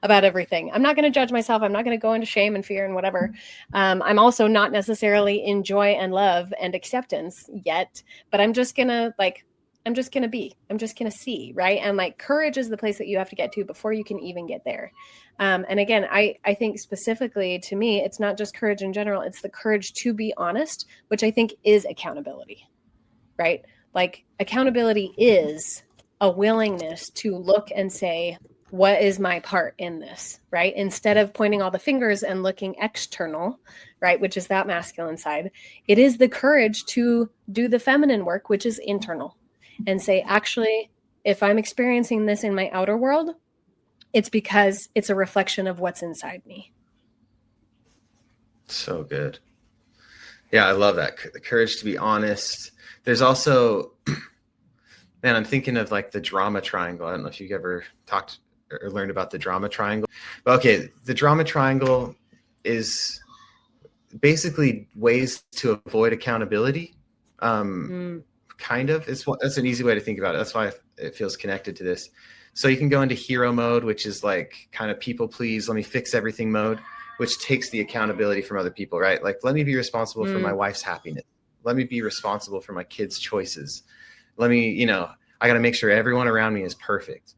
about everything. I'm not going to judge myself. I'm not going to go into shame and fear and whatever. I'm also not necessarily in joy and love and acceptance yet, but I'm just going to I'm just going to see, right? And like courage is the place that you have to get to before you can even get there. And again, I think specifically to me, it's not just courage in general. It's the courage to be honest, which I think is accountability, right? Like accountability is a willingness to look and say, what is my part in this, right? Instead of pointing all the fingers and looking external, right, which is that masculine side, it is the courage to do the feminine work, which is internal. and say, actually, if I'm experiencing this in my outer world, it's because it's a reflection of what's inside me. So good. Yeah, I love that. The courage to be honest. There's also, man, I'm thinking of like the drama triangle. I don't know if you've ever talked or learned about the drama triangle. But okay, the drama triangle is basically ways to avoid accountability. Kind of. That's an easy way to think about it. That's why it feels connected to this. So you can go into hero mode, which is like kind of people please, let me fix everything mode, which takes the accountability from other people, right? Like, let me be responsible for my wife's happiness. Let me be responsible for my kids' choices. Let me, I got to make sure everyone around me is perfect.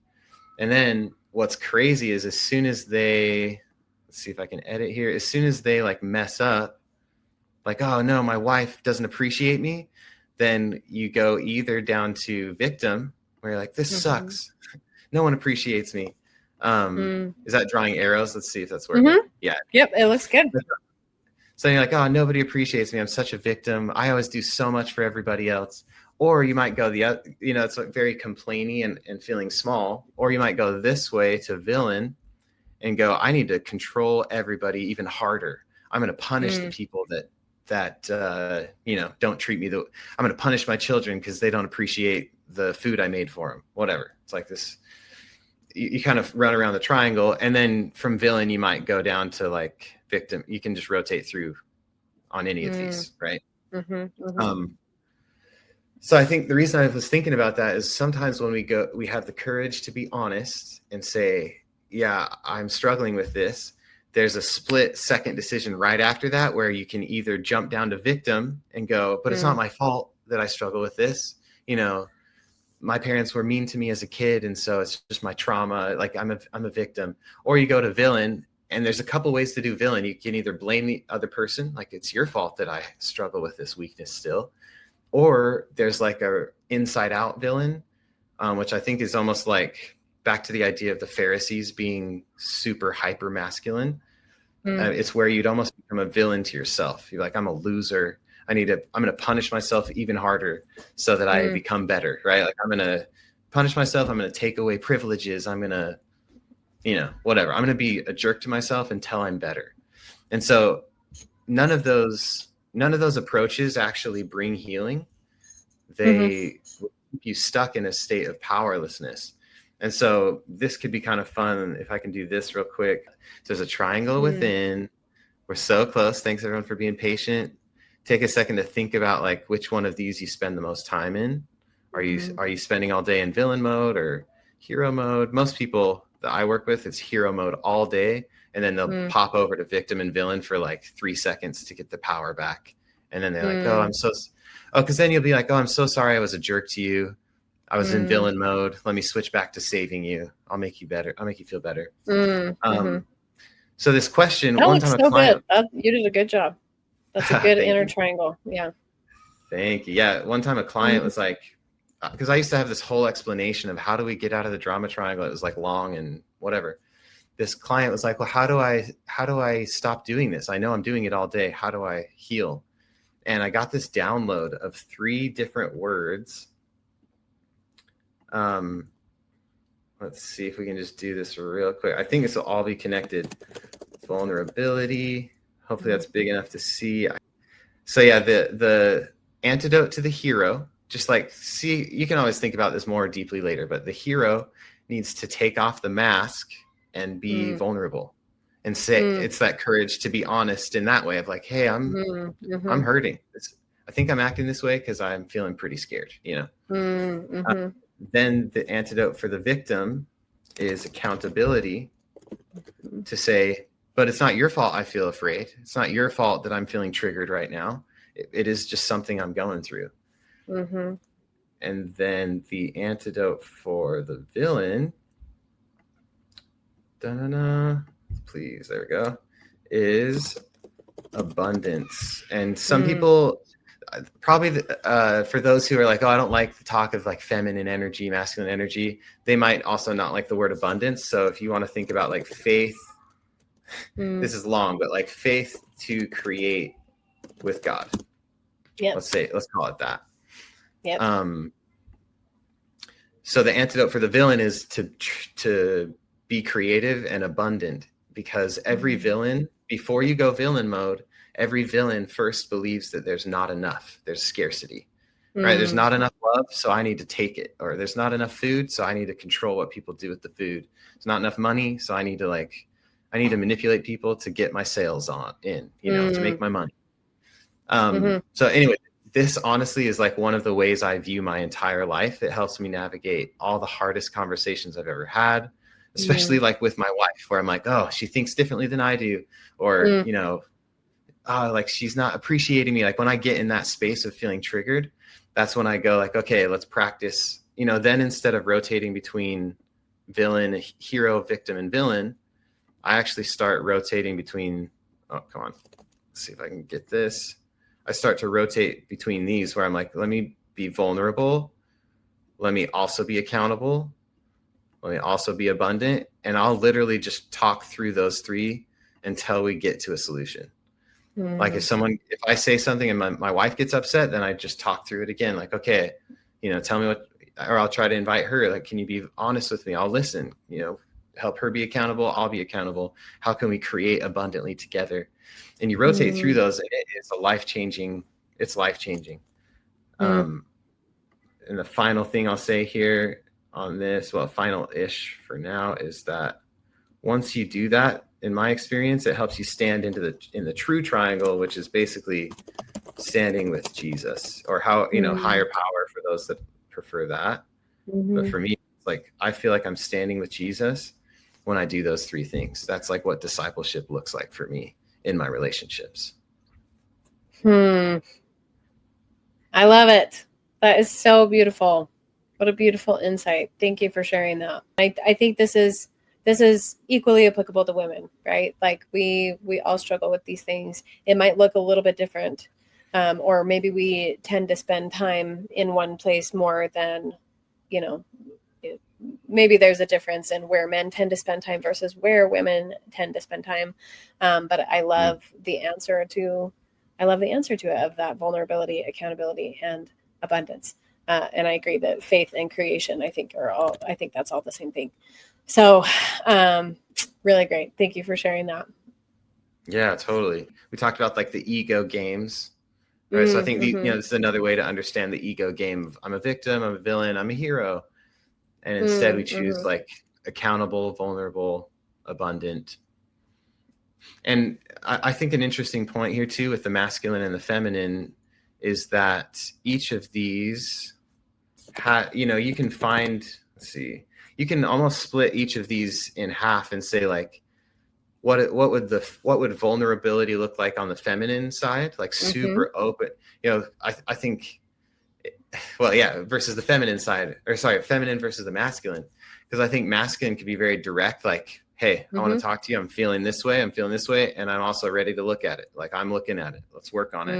And then what's crazy is as soon as they, let's see if I can edit here, as soon as they like mess up, like, oh no, my wife doesn't appreciate me, then you go either down to victim, where you're like, this sucks. No one appreciates me. Is that drawing arrows? Let's see if that's working. Yeah. Yep, it looks good. So you're like, oh, nobody appreciates me. I'm such a victim. I always do so much for everybody else. Or you might go the other, it's like very complainy and feeling small. Or you might go this way to villain and go, I need to control everybody even harder. I'm going to punish the people that don't treat me. I'm going to punish my children because they don't appreciate the food I made for them. Whatever. It's like this. You kind of run around the triangle, and then from villain, you might go down to like victim. You can just rotate through on any of these, right? So I think the reason I was thinking about that is sometimes when we have the courage to be honest and say, yeah, I'm struggling with this. There's a split second decision right after that where you can either jump down to victim and go, but it's not my fault that I struggle with this. My parents were mean to me as a kid, and so it's just my trauma. Like I'm a victim. Or you go to villain, and there's a couple ways to do villain. You can either blame the other person, like it's your fault that I struggle with this weakness still. Or there's like a inside out villain, which I think is almost like back to the idea of the Pharisees being super hyper masculine. It's where you'd almost become a villain to yourself. You're like, I'm a loser. I'm going to punish myself even harder so that I become better, right? Like I'm going to punish myself. I'm going to take away privileges. I'm going to, whatever. I'm going to be a jerk to myself until I'm better. And so none of those approaches actually bring healing. They keep you stuck in a state of powerlessness. And so this could be kind of fun if I can do this real quick. There's a triangle within. We're so close. Thanks everyone for being patient. Take a second to think about like which one of these you spend the most time in. Are you spending all day in villain mode or hero mode? Most people that I work with, it's hero mode all day. And then they'll pop over to victim and villain for like 3 seconds to get the power back. And then they're like, because then you'll be like, oh, I'm so sorry I was a jerk to you. I was in villain mode. Let me switch back to saving you. I'll make you better. I'll make you feel better. So this question, that one time so good. You did a good job. That's a good inner triangle. Yeah. Thank you. Yeah. One time a client was like, because I used to have this whole explanation of how do we get out of the drama triangle. It was like long and whatever. This client was like, well, how do I stop doing this? I know I'm doing it all day. How do I heal? And I got this download of 3 different words. Let's see if we can just do this real quick. I think this will all be connected. Vulnerability. Hopefully that's big enough to see. So yeah, the antidote to the hero, just like, see, you can always think about this more deeply later, but the hero needs to take off the mask and be vulnerable and say, it's that courage to be honest in that way of like, hey, I'm hurting. I think I'm acting this way because I'm feeling pretty scared, then the antidote for the victim is accountability to say, but it's not your fault I feel afraid. It's not your fault that I'm feeling triggered right now. It is just something I'm going through. And then the antidote for the villain, please, there we go, is abundance. And some people, probably for those who are like, oh, I don't like the talk of like feminine energy, masculine energy, they might also not like the word abundance. So if you want to think about like faith, this is long, but like faith to create with God. Let's call it that. So the antidote for the villain is to be creative and abundant, because every villain, before you go villain mode, every villain first believes that there's not enough. There's scarcity, right? There's not enough love, so I need to take it. Or there's not enough food, so I need to control what people do with the food. There's not enough money, so I need to manipulate people to get my sales in, to make my money. So anyway, this honestly is like one of the ways I view my entire life. It helps me navigate all the hardest conversations I've ever had, especially like with my wife, where I'm like, oh, she thinks differently than I do. Or, like she's not appreciating me. Like when I get in that space of feeling triggered, that's when I go like, okay, let's practice, then instead of rotating between villain, hero, victim, and villain, I actually start rotating between, oh, come on. Let's see if I can get this. I start to rotate between these where I'm like, let me be vulnerable. Let me also be accountable. Let me also be abundant. And I'll literally just talk through those three until we get to a solution. Like if I say something and my wife gets upset, then I just talk through it again. Like, okay, tell me or I'll try to invite her. Like, can you be honest with me? I'll listen, help her be accountable. I'll be accountable. How can we create abundantly together? And you rotate through those, and it's life-changing. And the final thing I'll say here on this, well, final-ish for now, is that once you do that, in my experience, it helps you stand in the true triangle, which is basically standing with Jesus, or higher power for those that prefer that. But for me, it's like I feel like I'm standing with Jesus when I do those three things. That's like what discipleship looks like for me in my relationships. I love it. That is so beautiful. What a beautiful insight. Thank you for sharing that. I think this is equally applicable to women, right? Like we all struggle with these things. It might look a little bit different, or maybe we tend to spend time in one place more than, maybe there's a difference in where men tend to spend time versus where women tend to spend time. But I love the answer to it, of that vulnerability, accountability, and abundance. And I agree that faith and creation, I think that's all the same thing. So really great. Thank you for sharing that. Yeah, totally. We talked about like the ego games, right? So I think this is another way to understand the ego game of I'm a victim, I'm a villain, I'm a hero. And instead we choose like accountable, vulnerable, abundant. And I think an interesting point here too with the masculine and the feminine is that each of these you can find, you can almost split each of these in half and say like, what would vulnerability look like on the feminine side? Like super open, I think, well, yeah, versus the feminine side, or sorry, feminine versus the masculine. Because I think masculine can be very direct, like, hey, I want to talk to you. I'm feeling this way. And I'm also ready to look at it. Like I'm looking at it. Let's work on it.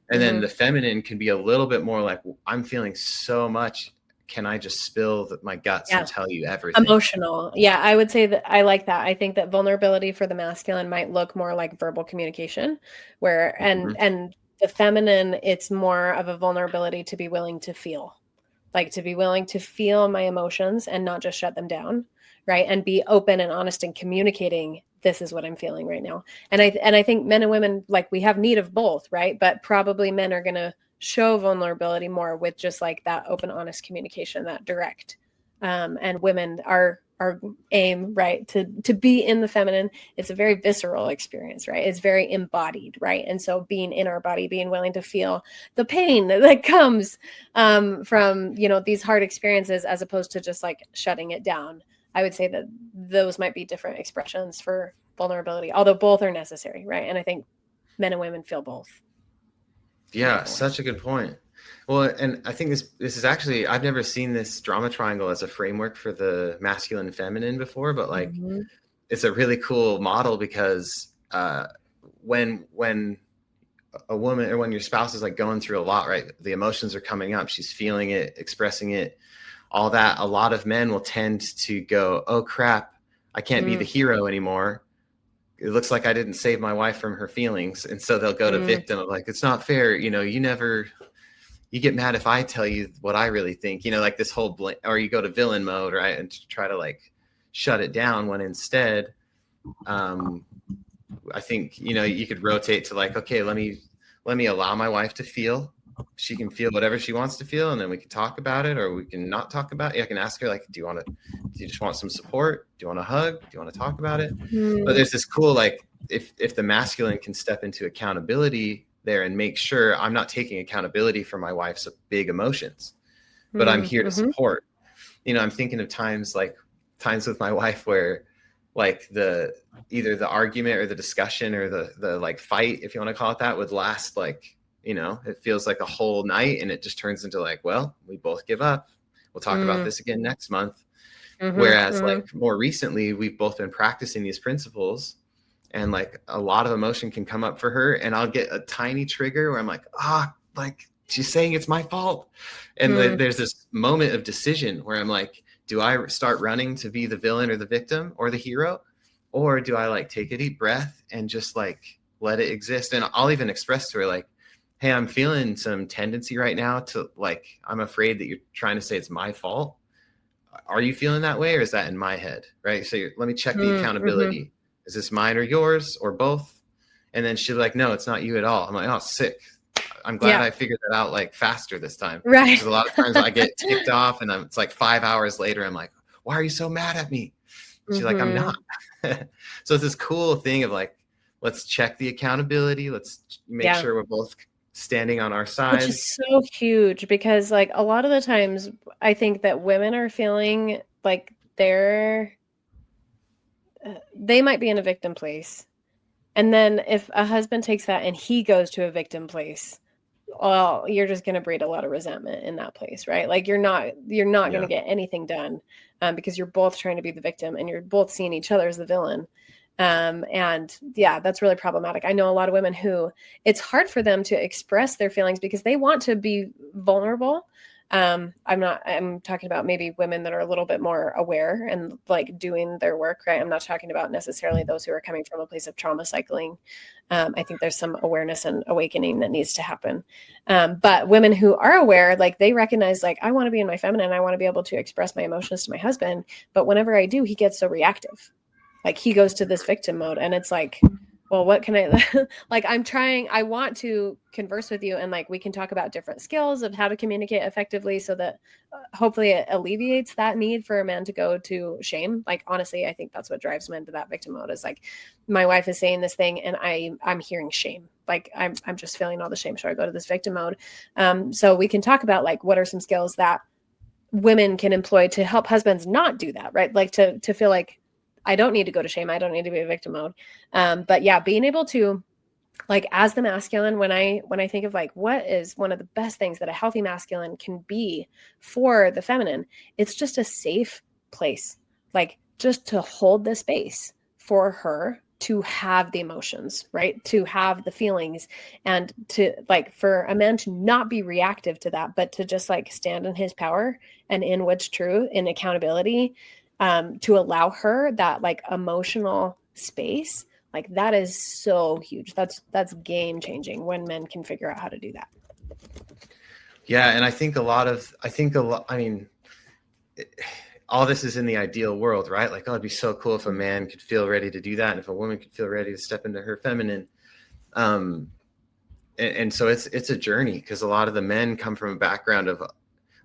And then the feminine can be a little bit more like, I'm feeling so much. Can I just spill my guts and tell you everything? Emotional. Yeah, I would say that I like that. I think that vulnerability for the masculine might look more like verbal communication, where and the feminine, it's more of a vulnerability to be willing to feel, like to be willing to feel my emotions and not just shut them down, right? And be open and honest and communicating, this is what I'm feeling right now. And I think men and women, like we have need of both, right? But probably men are going to show vulnerability more with just like that open, honest communication, that direct. And women are aim, right, to be in the feminine. It's a very visceral experience, right? It's very embodied, right? And so being in our body, being willing to feel the pain that comes from these hard experiences, as opposed to just like shutting it down. I would say that those might be different expressions for vulnerability, although both are necessary, right? And I think men and women feel both. Yeah, such a good point. Well, and I think this is actually, I've never seen this drama triangle as a framework for the masculine and feminine before, but like it's a really cool model, because when a woman, or when your spouse is like going through a lot, right? The emotions are coming up, she's feeling it, expressing it, all that. A lot of men will tend to go, oh crap, I can't be the hero anymore. It looks like I didn't save my wife from her feelings. And so they'll go to victim of like, it's not fair. You you get mad if I tell you what I really think, like this whole or you go to villain mode, right? And try to like shut it down, when instead, I think, you could rotate to like, okay, let me allow my wife to feel. She can feel whatever she wants to feel, and then we can talk about it, or we can not talk about it. I can ask her like, do you just want some support? Do you want a hug? Do you want to talk about it? But there's this cool, like, if the masculine can step into accountability there and make sure I'm not taking accountability for my wife's big emotions, but I'm here to support. I'm thinking of times with my wife where like either the argument or the discussion or the like fight, if you want to call it that, would last like, it feels like a whole night, and it just turns into like, well, we both give up. We'll talk about this again next month. Whereas like more recently, we've both been practicing these principles, and like a lot of emotion can come up for her, and I'll get a tiny trigger where I'm like, like she's saying it's my fault. And there's this moment of decision where I'm like, do I start running to be the villain or the victim or the hero? Or do I like take a deep breath and just like let it exist? And I'll even express to her like, hey, I'm feeling some tendency right now to like, I'm afraid that you're trying to say it's my fault. Are you feeling that way, or is that in my head? Right. So let me check the accountability. Is this mine or yours or both? And then she's like, no, it's not you at all. I'm like, oh, sick. I'm glad I figured that out like faster this time. Right. Because a lot of times I get ticked off, and it's like 5 hours later, I'm like, why are you so mad at me? She's like, I'm not. So it's this cool thing of like, let's check the accountability. Let's make sure we're both standing on our side. Which is so huge, because like a lot of the times I think that women are feeling like they might be in a victim place. And then if a husband takes that and he goes to a victim place, well, you're just going to breed a lot of resentment in that place, right? Like you're not going to get anything done because you're both trying to be the victim and you're both seeing each other as the villain. And yeah, that's really problematic. I know a lot of women who it's hard for them to express their feelings because they want to be vulnerable. I'm talking about maybe women that are a little bit more aware and like doing their work, right? I'm not talking about necessarily those who are coming from a place of trauma cycling. I think there's some awareness and awakening that needs to happen. But women who are aware, like they recognize, like, I want to be in my feminine. I want to be able to express my emotions to my husband. But whenever I do, he gets so reactive. Like he goes to this victim mode, and it's like, well, what can I like? I want to converse with you, and like we can talk about different skills of how to communicate effectively so that hopefully it alleviates that need for a man to go to shame. Like, honestly, I think that's what drives men to that victim mode is like, my wife is saying this thing and I'm hearing shame. Like I'm just feeling all the shame. So I go to this victim mode. So we can talk about like, what are some skills that women can employ to help husbands not do that, right? Like to feel like, I don't need to go to shame. I don't need to be a victim mode. But yeah, being able to, like, as the masculine, when I think of like, what is one of the best things that a healthy masculine can be for the feminine, it's just a safe place, like just to hold the space for her to have the emotions, right? To have the feelings, and to like, for a man to not be reactive to that, but to just like stand in his power and in what's true, in accountability, to allow her that like emotional space. Like that is so huge. That's game changing when men can figure out how to do that. Yeah. And I mean, all this is in the ideal world, right? Like, oh, it'd be so cool if a man could feel ready to do that. And if a woman could feel ready to step into her feminine. And so it's a journey, because a lot of the men come from a background of,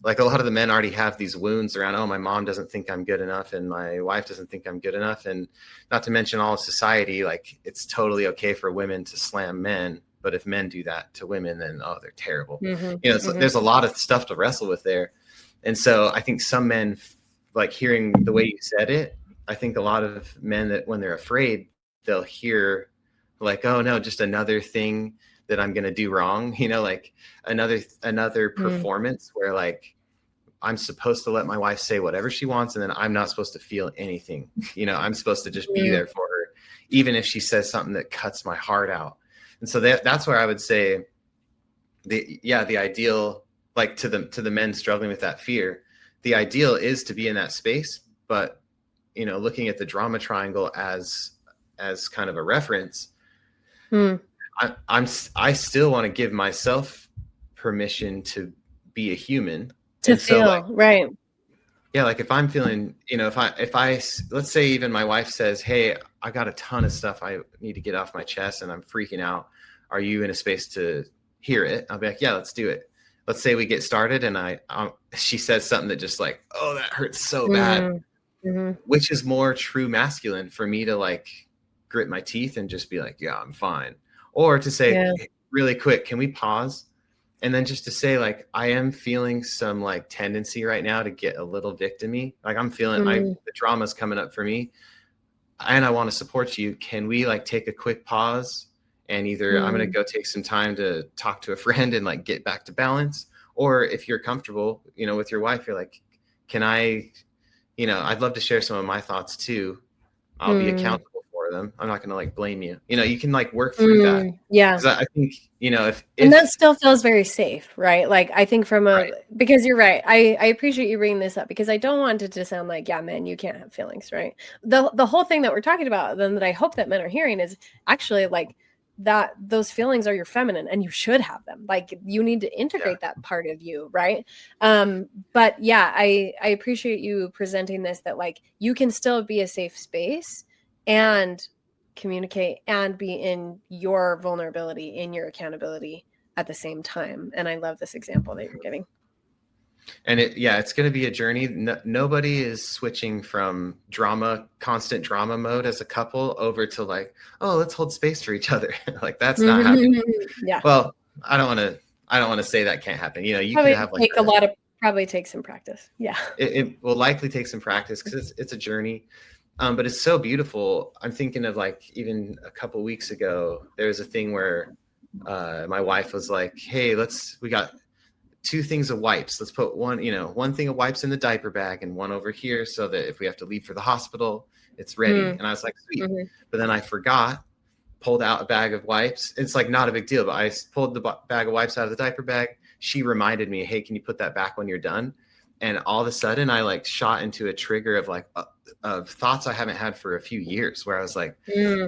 like, a lot of the men already have these wounds around, oh, my mom doesn't think I'm good enough, and my wife doesn't think I'm good enough. And not to mention all of society, like, it's totally okay for women to slam men, but if men do that to women, then, oh, they're terrible. There's a lot of stuff to wrestle with there. And so I think some men, like, hearing the way you said it, I think a lot of men, that when they're afraid, they'll hear like, oh no, just another thing that I'm going to do wrong, like another performance where like, I'm supposed to let my wife say whatever she wants, and then I'm not supposed to feel anything. I'm supposed to just be there for her, even if she says something that cuts my heart out. And so that's where I would say the ideal, like to the men struggling with that fear, the ideal is to be in that space. But, looking at the drama triangle as kind of a reference, I still want to give myself permission to be a human. To And so like, feel, right. yeah, like if I'm feeling, if I let's say even my wife says, hey, I got a ton of stuff I need to get off my chest and I'm freaking out, are you in a space to hear it? I'll be like, yeah, let's do it. Let's say we get started and she says something that just like, oh, that hurts so bad. Mm-hmm. Which is more true masculine, for me to like grit my teeth and just be like, yeah, I'm fine. Or to say, Yeah. "Hey, really quick, can we pause?" And then just to say, like, I am feeling some like tendency right now to get a little victim-y. Like I'm feeling Mm-hmm. the drama's coming up for me and I want to support you. Can we like take a quick pause? And either I'm going to go take some time to talk to a friend and like get back to balance. Or if you're comfortable, with your wife, you're like, can I, I'd love to share some of my thoughts too. I'll be accountable for them. I'm not going to like blame you. You can like work through that. Yeah. Because I think, if And that still feels very safe, right? Like I think right. because you're right. I appreciate you bringing this up because I don't want it to sound like, yeah, man, you can't have feelings, right? The whole thing that we're talking about then that I hope that men are hearing is actually like that those feelings are your feminine and you should have them. Like you need to integrate that part of you, right? But yeah, I appreciate you presenting this, that like you can still be a safe space and communicate and be in your vulnerability, in your accountability at the same time. And I love this example that you're giving. And it's going to be a journey. Nobody is switching from constant drama mode as a couple over to like, oh, let's hold space for each other. Like that's not happening. Yeah. Well, I don't want to say that can't happen. You Probably could have like probably take some practice. Yeah. It will likely take some practice because it's a journey. But it's so beautiful. I'm thinking of like even a couple weeks ago, there was a thing where my wife was like, hey, we got 2 things of wipes. Let's put one thing of wipes in the diaper bag and one over here so that if we have to leave for the hospital, it's ready. And I was like, sweet. But then I forgot, pulled out a bag of wipes. It's like not a big deal, but I pulled the bag of wipes out of the diaper bag. She reminded me, hey, can you put that back when you're done? And all of a sudden I like shot into a trigger of like of thoughts I haven't had for a few years, where I was like,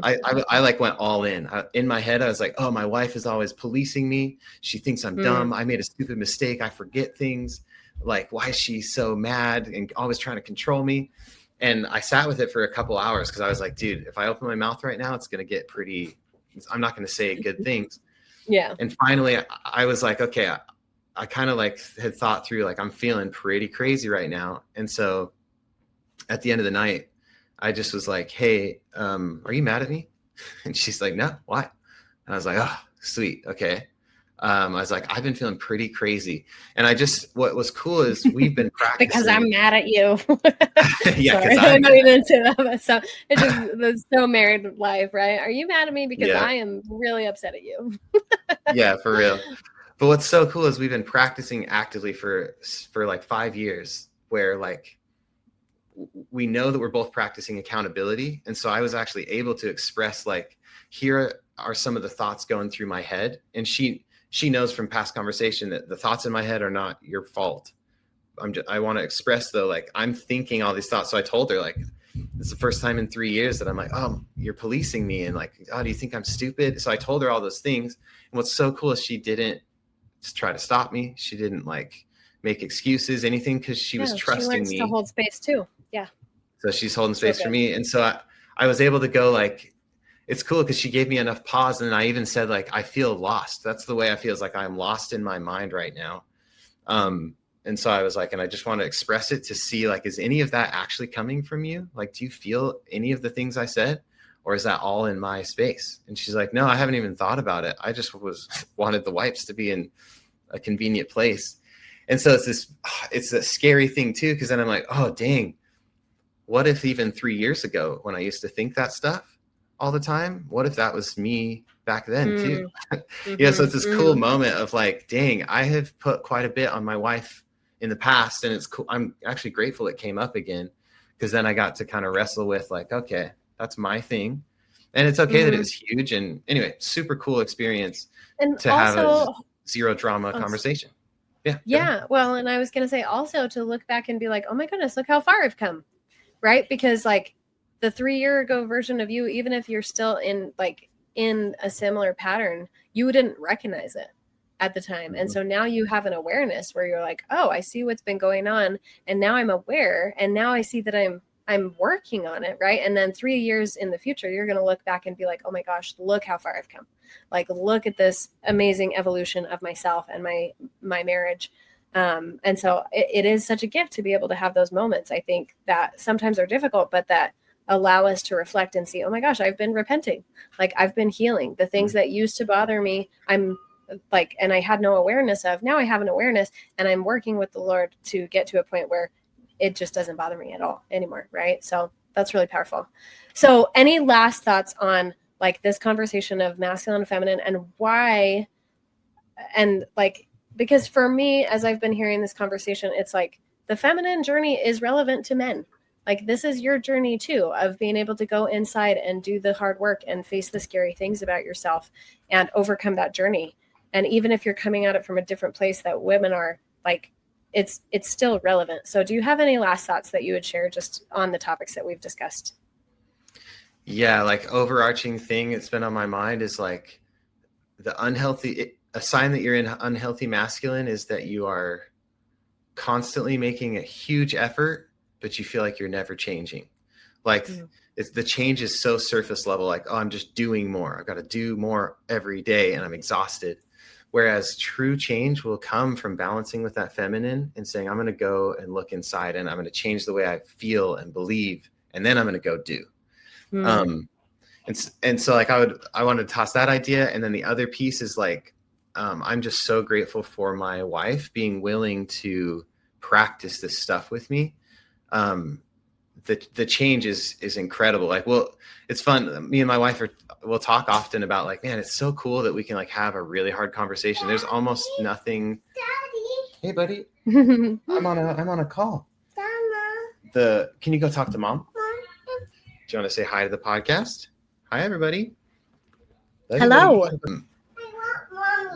I like went all in. In my head, I was like, oh, my wife is always policing me. She thinks I'm dumb. I made a stupid mistake. I forget things. Like, why is she so mad and always trying to control me? And I sat with it for a couple hours because I was like, dude, if I open my mouth right now, it's going to get I'm not going to say good things. Yeah. And finally I was like, okay, I kind of like had thought through, like, I'm feeling pretty crazy right now. And so at the end of the night, I just was like, hey, are you mad at me? And she's like, no, why? And I was like, oh, sweet. Okay. I was like, I've been feeling pretty crazy. And what was cool is we've been practicing. Because I'm mad at you. Yeah. Sorry, I know you didn't say that, but so it's just the so married life, right? Are you mad at me because I am really upset at you? Yeah, for real. But what's so cool is we've been practicing actively for like 5 years, where like we know that we're both practicing accountability. And so I was actually able to express, like, here are some of the thoughts going through my head. And she knows from past conversation that the thoughts in my head are not your fault. I want to express though, like, I'm thinking all these thoughts. So I told her, like, it's the first time in 3 years that I'm like, oh, you're policing me. And like, oh, do you think I'm stupid? So I told her all those things. And what's so cool is she didn't try to stop me. She didn't like make excuses, anything, because she was trusting me to hold space too. Yeah. So she's holding space for me. And so I was able to go, like, it's cool because she gave me enough pause. And I even said, like, I feel lost. That's the way I feel, is like I'm lost in my mind right now. And so I was like, and I just want to express it to see, like, is any of that actually coming from you? Like, do you feel any of the things I said? Or is that all in my space? And she's like, no, I haven't even thought about it. I just wanted the wipes to be in a convenient place. And so it's a scary thing too, because then I'm like, oh, dang, what if even 3 years ago, when I used to think that stuff all the time, what if that was me back then too? So it's this cool moment of like, dang, I have put quite a bit on my wife in the past, and it's cool. I'm actually grateful it came up again, because then I got to kind of wrestle with, like, okay, that's my thing, and it's okay that it was huge. And anyway, super cool experience, and to have a zero drama conversation. Yeah. Well, and I was going to say also to look back and be like, oh my goodness, look how far I've come. Right. Because like the 3 year ago version of you, even if you're still in a similar pattern, you didn't recognize it. at the time. And so now you have an awareness where you're like, oh, I see what's been going on. And now I'm aware. And now I see that I'm working on it. Right. And then 3 years in the future, you're going to look back and be like, oh my gosh, look how far I've come. Like, look at this amazing evolution of myself and my marriage. And so it is such a gift to be able to have those moments. I think that sometimes are difficult, but that allow us to reflect and see, oh my gosh, I've been repenting. Like, I've been healing the things that used to bother me. I'm like, and I had no awareness of, now I have an awareness, and I'm working with the Lord to get to a point where it just doesn't bother me at all anymore. Right. So that's really powerful. So any last thoughts on like this conversation of masculine and feminine, and why, and like, because for me, as I've been hearing this conversation, it's like the feminine journey is relevant to men. Like, this is your journey too, of being able to go inside and do the hard work and face the scary things about yourself and overcome that journey. And even if you're coming at it from a different place that women are, like, it's still relevant. So do you have any last thoughts that you would share just on the topics that we've discussed? Yeah, like overarching thing that's been on my mind is like a sign that you're in unhealthy masculine is that you are constantly making a huge effort, but you feel like you're never changing. Like the change is so surface level, like, oh, I'm just doing more. I've got to do more every day and I'm exhausted. Whereas true change will come from balancing with that feminine and saying, I'm going to go and look inside and I'm going to change the way I feel and believe. And then I'm going to go do. And so like I wanted to toss that idea. And then the other piece is like, I'm just so grateful for my wife being willing to practice this stuff with me. The change is incredible. Like, well, it's fun. Me and my wife we'll talk often about like, man, it's so cool that we can like have a really hard conversation. There's almost nothing. Daddy. Hey, buddy. I'm on a call. Can you go talk to mom? Do you want to say hi to the podcast? Hi, everybody. Hello.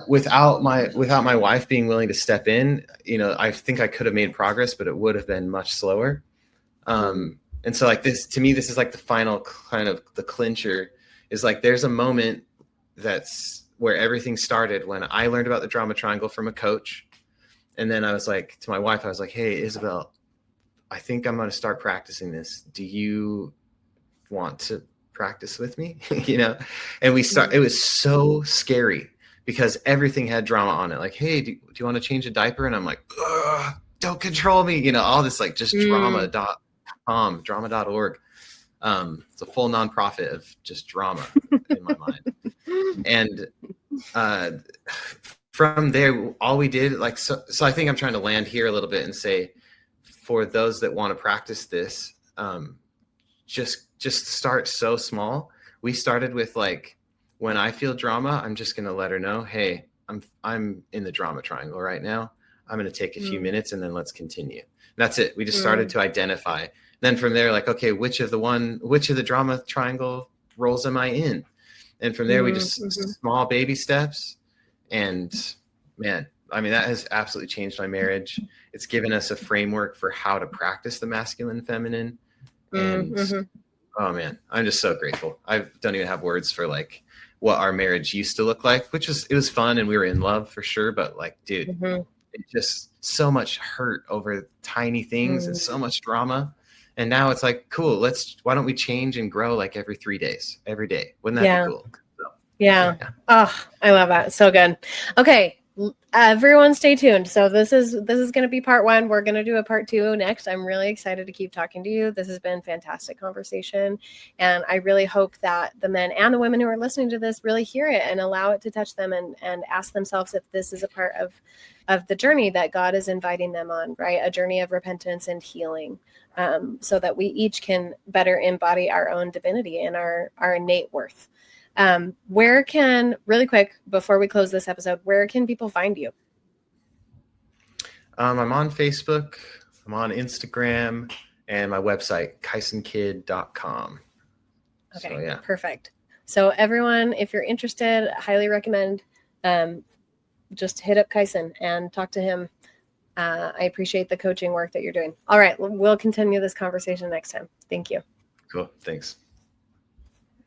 Without my wife being willing to step in, I think I could have made progress, but it would have been much slower. And so like this, to me, this is like the final kind of the clincher is like, there's a moment that's where everything started when I learned about the drama triangle from a coach. And then I was like, to my wife, I was like, hey, Isabel, I think I'm going to start practicing this. Do you want to practice with me? And it was so scary because everything had drama on it. Like, hey, do you want to change a diaper? And I'm like, don't control me. All this like just drama.org. It's a full nonprofit of just drama in my mind. And from there, all we did, like, so I think I'm trying to land here a little bit and say, for those that want to practice this, just start so small. We started with like, when I feel drama, I'm just going to let her know, hey, I'm in the drama triangle right now. I'm going to take a few minutes and then let's continue. That's it. We just started to identify. Then from there, like, okay, which of the drama triangle roles am I in? And from there, we just small baby steps. And man, I mean, that has absolutely changed my marriage. It's given us a framework for how to practice the masculine and feminine. And oh man, I'm just so grateful. I don't even have words for like what our marriage used to look like, it was fun and we were in love for sure. But like, dude, it just so much hurt over tiny things and so much drama. And now it's like, cool, why don't we change and grow like every 3 days, every day? Wouldn't that be cool? So, yeah. Oh, I love that. So good. Okay. Everyone stay tuned. So this is going to be part 1. We're going to do a part 2 next. I'm really excited to keep talking to you. This has been fantastic conversation. And I really hope that the men and the women who are listening to this really hear it and allow it to touch them and ask themselves if this is a part of the journey that God is inviting them on, right? A journey of repentance and healing, so that we each can better embody our own divinity and our innate worth. Really quick, before we close this episode, where can people find you? I'm on Facebook, I'm on Instagram, and my website, KysonKidd.com. Okay, so, yeah. Perfect. So everyone, if you're interested, I highly recommend just hit up Kyson and talk to him. I appreciate the coaching work that you're doing. All right, we'll continue this conversation next time. Thank you. Cool. Thanks.